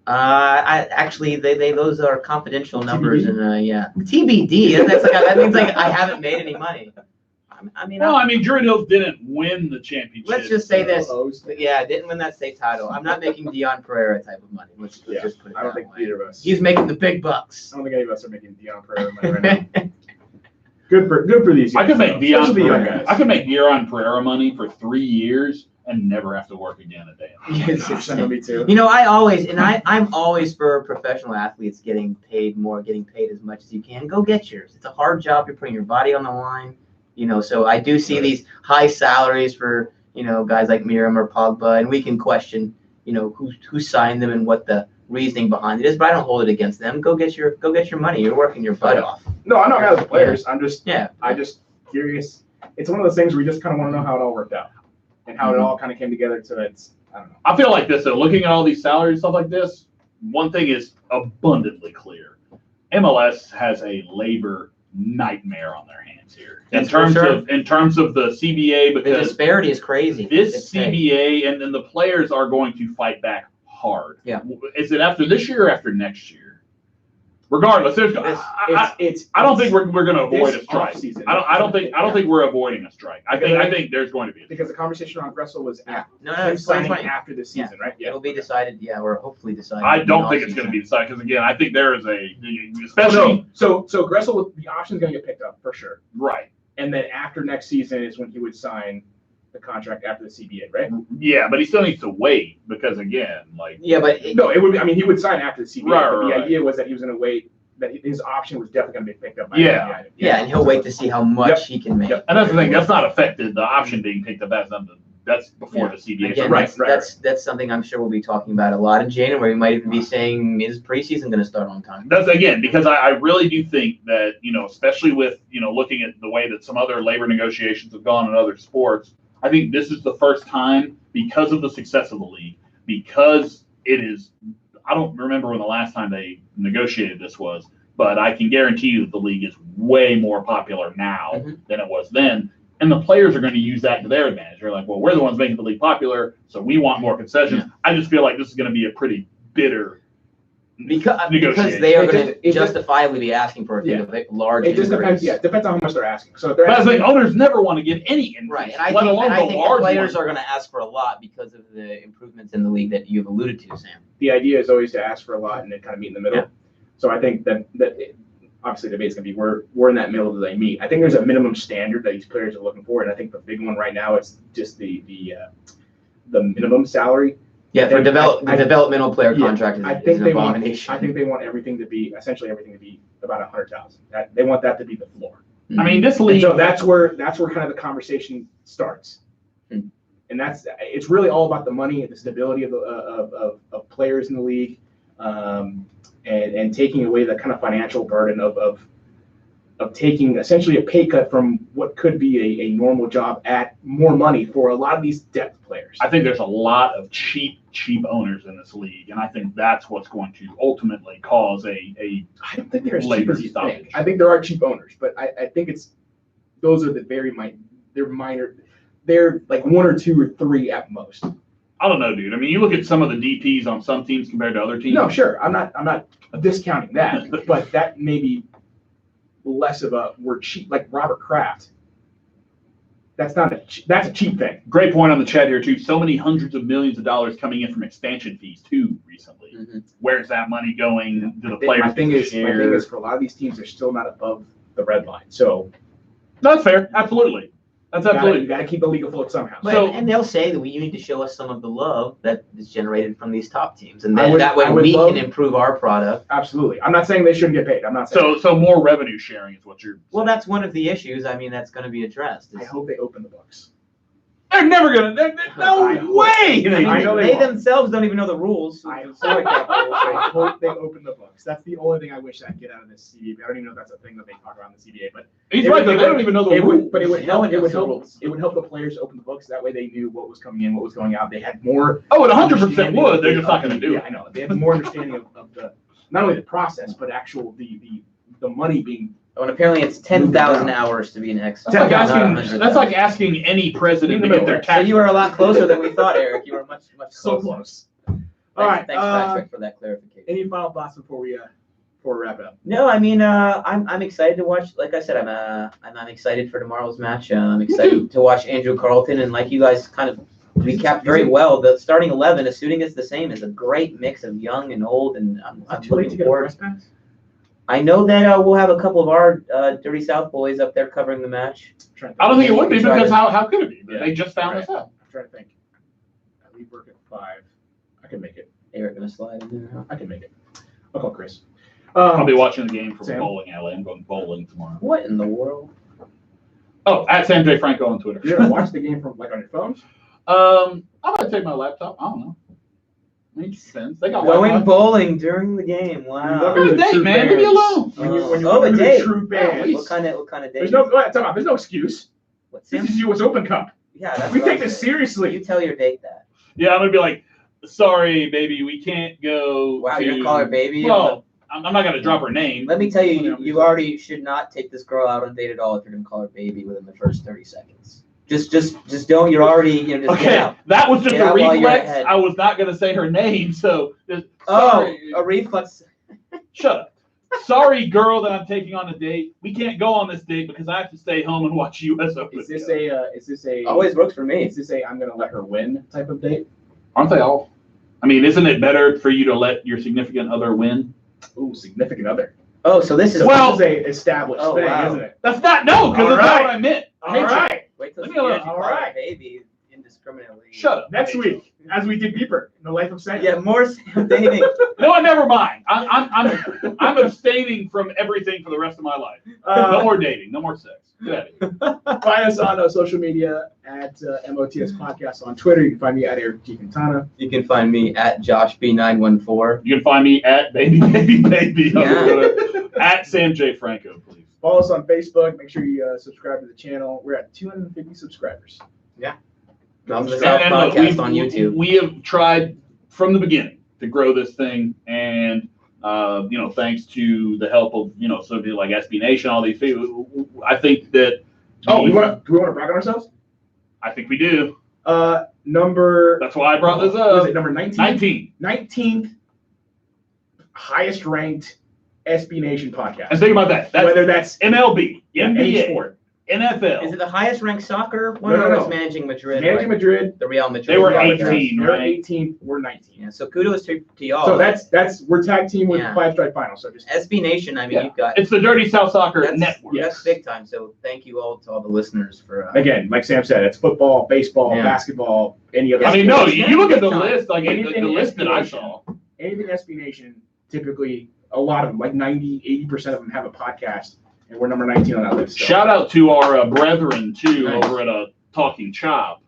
I actually those are confidential numbers, and TBD. That means like I haven't made any money. Druid Hills didn't win the championship. Let's just say this. Yeah, didn't win that state title. I'm not making Dion Pereira type of money. Let's just put it I don't think either of us. He's making the big bucks. I don't think any of us are making Dion Pereira money right now. Good for these guys. I could make Dion Pereira money for 3 years and never have to work again a day. Me too. I'm always for professional athletes getting paid more, getting paid as much as you can. Go get yours. It's a hard job. You're putting your body on the line. So I do see these high salaries for, guys like Merrim or Pogba, and we can question, who signed them and what the reasoning behind it is, but I don't hold it against them. Go get your money. You're working your butt off. No, I know how the players. Yeah. I'm just curious. It's one of those things where you just kind of want to know how it all worked out and how it all kind of came together. So it's, I don't know. I feel like this, though, looking at all these salaries and stuff like this, one thing is abundantly clear. MLS has a labor nightmare on their hands here That's in for terms of the CBA, The because disparity is crazy. this CBA and then the players are going to fight back hard. Yeah. Is it after this year or after next year? Regardless, I don't think we're going to avoid a strike. I don't think we're avoiding a strike. I think there's going to be a strike. Because the conversation on Gressel was it's signing 2020. after the season, right? Yeah. It'll be decided, or hopefully decided. I in don't the think it's going to be decided because again, I think there is Oh, especially no. So Gressel, the option's going to get picked up for sure. right. And then after next season is when he would sign the contract after the CBA, right? Yeah, but he still needs to wait because again, No, it would be, I mean, he would sign after the CBA, Right, but the right. idea was that he was going to wait, that his option was definitely going to be picked up by Yeah. the Yeah, and he'll wait to see how much he can make. Yep. and that's the thing. That's not affected. The option being picked up. That's before the CBA. Again, Right, that's something I'm sure we'll be talking about a lot in January. We might even be saying, is preseason going to start on time? That's again because I really do think that especially with looking at the way that some other labor negotiations have gone in other sports, I think this is the first time because of the success of the league, because it is. I don't remember when the last time they negotiated this was, but I can guarantee you that the league is way more popular now than it was then. And the players are going to use that to their advantage. They're like, well, we're the ones making the league popular, so we want more concessions. Yeah. I just feel like this is going to be a pretty bitter because negotiation. they are going to justifiably be asking for a large It just depends. Yeah, it depends on how much they're asking. So if but I think owners never want to give any increase, right? And I think the players are going to ask for a lot because of the improvements in the league that you've alluded to, Sam. The idea is always to ask for a lot and then kind of meet in the middle. Yeah. So I think that obviously the debate's going to be we're in that middle that they meet. I think there's a minimum standard that these players are looking for, and I think the big one right now is just the minimum salary. Yeah, for developmental player contract is an abomination. I think they want everything to be about 100,000. They want that to be the floor. I mean, this league. And so that's where kind of the conversation starts, and it's really all about the money and the stability of players in the league, and taking away the kind of financial burden of taking essentially a pay cut from what could be a normal job at more money for a lot of these depth players. I think there's a lot of cheap owners in this league, and I think that's what's going to ultimately cause a I don't think they're as cheap as you think. I think there are cheap owners, but I think those are they're minor. They're like one or two or three at most. I don't know, dude. I mean, you look at some of the DPs on some teams compared to other teams. No, sure. I'm not discounting that, but that may be less of we're cheap, like Robert Kraft. That's a cheap thing. Great point on the chat here too. So many hundreds of millions of dollars coming in from expansion fees too recently. Where's that money going to the players? My thing is for a lot of these teams, they're still not above the red line. So that's fair. Absolutely. That's absolutely. You got to keep the league afloat somehow. And they'll say that you need to show us some of the love that is generated from these top teams, and then that way we can improve our product. Absolutely. I'm not saying they shouldn't get paid. I'm not saying. So more revenue sharing is what you're saying. Well, that's one of the issues. I mean, that's going to be addressed. I hope they open the books. They're never gonna. No way. They themselves don't even know the rules. I hope they open the books. That's the only thing I wish I'd get out of this CBA. I don't even know if that's a thing that they talk about in the CBA, but he's right. They don't even know the rules. But it would help. It would help the players open the books. That way, they knew what was coming in, what was going out. They had more. Oh, it 100% would. They're just not going to do it. Yeah, I know. They had more understanding of the not only the process, but actual the money being. Oh, and apparently it's 10,000 hours to be an ex. That's like asking any president to get their tax. So you were a lot closer than we thought, Eric. You were much so close. All right. Thanks, Patrick, for that clarification. Any final thoughts before we wrap it up? No, I mean, I'm excited to watch. Like I said, I'm excited for tomorrow's match. I'm excited to watch Andrew Carlton, and like you guys kind of recapped very well. The starting 11, assuming it's the same, is a great mix of young and old, and I'm looking forward. I know that we'll have a couple of our Dirty South boys up there covering the match. I don't think it would be because how could it be? But they just found us out. I'm trying to think. I leave work at 5. I can make it. Eric gonna slide in there. I can make it. I'll call Chris. I'll be watching the game from bowling alley. I'm going bowling tomorrow. What in the world? Oh, at Sam J. Franco on Twitter. You're gonna watch the game from on your phone? I'm gonna take my laptop. I don't know. Makes sense. They got going bowling during the game. Wow. What a date, man. Leave me alone. A date. True fans. What kind of date? There's no excuse. What, Sam? This is US Open Cup. Yeah, we take this seriously. You tell your date that. Yeah, I'm gonna be like, sorry, baby, we can't go. Wow, you're gonna call her baby? Well, I'm not gonna drop her name. Let me tell you, you already should not take this girl out on a date at all if you're gonna call her baby within the first 30 seconds. Just don't. You're already, you know, just get Okay, out. that was just Get a out while you're reflex. ahead. I was not gonna say her name, so Oh, a reflex. shut up. Sorry, girl, that I'm taking on a date. We can't go on this date because I have to stay home and watch USOC. Is this a Always works for me. is this a I'm gonna let her win type of date? Aren't they all? I mean, isn't it better for you to let your significant other win? Ooh, significant other. Oh, so this is Well- This is a established Oh, thing, wow. isn't it? That's not no, because All that's not right. what I meant. All Hatred. right. Wait till Leave she me hears alone. you All call her right. baby indiscriminately. Shut up. Next week, as we did Beeper in the life of Sam. Yeah, more Sam dating. No, never mind. I'm abstaining from everything for the rest of my life. No more dating. No more sex. Get out of here. Find us on social media at MOTS Podcast on Twitter. You can find me at Eric G. Quintana. You can find me at JoshB914. You can find me at baby on Yeah. Twitter, at Sam J Franco, please. Follow us on Facebook. Make sure you subscribe to the channel. We're at 250 subscribers. From the South look, Podcast on YouTube. We have tried from the beginning to grow this thing, and thanks to the help of somebody like SB Nation, all these people, I think that. Oh, do we want to brag on ourselves? I think we do. Number. That's why I brought this Was up. it number 19? 19. 19th highest ranked SB Nation podcast. And think about that. That's Whether that's MLB, any NBA, sport. NFL. Is it the highest ranked soccer one No, or no. is Managing Madrid? Managing right? Madrid. The Real Madrid. They were right? 18, They're right? 18. We're 19. Yeah, so kudos to y'all. So that's we're tag team with Yeah. 5-stripe final. So just SB Nation. I mean, Yeah. you've got It's the Dirty South Soccer that's, Network. That's big time. So thank you all to all the listeners for. again, like Sam said, it's football, baseball, Yeah. basketball, any other. I mean, sport. no, you look at the Big time. list, like the Anything list that I SB saw. Anything SB Nation, typically a lot of them, like 90-80% of them have a podcast, and we're number 19 on that list. So. Shout out to our brethren too Nice. over at Talking Chop.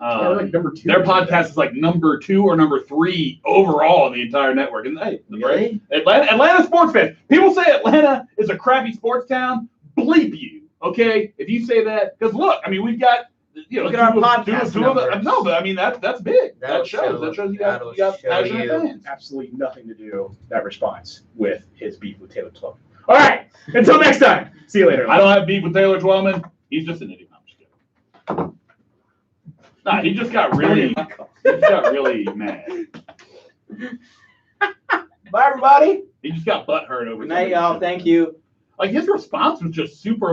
Yeah, we're like number 2. Their podcast is like number 2 or number 3 overall in the entire network. And hey, Really? Atlanta sports fans. People say Atlanta is a crappy sports town. Bleep you, okay? If you say that, because look, I mean, we've got Look at our podcast two of the, numbers. no, but I mean that's big. That'll That shows you got that'll passionate show you. fans. Absolutely nothing to do that response with his beef with Taylor Twelve. All right, until next time. See you later. I don't have beef with Taylor Twellman. He's just an idiot. I'm just kidding. Nah, he just got really mad. Bye, everybody. He just got butthurt over Good night, something. y'all. Thank you. Like his response was just super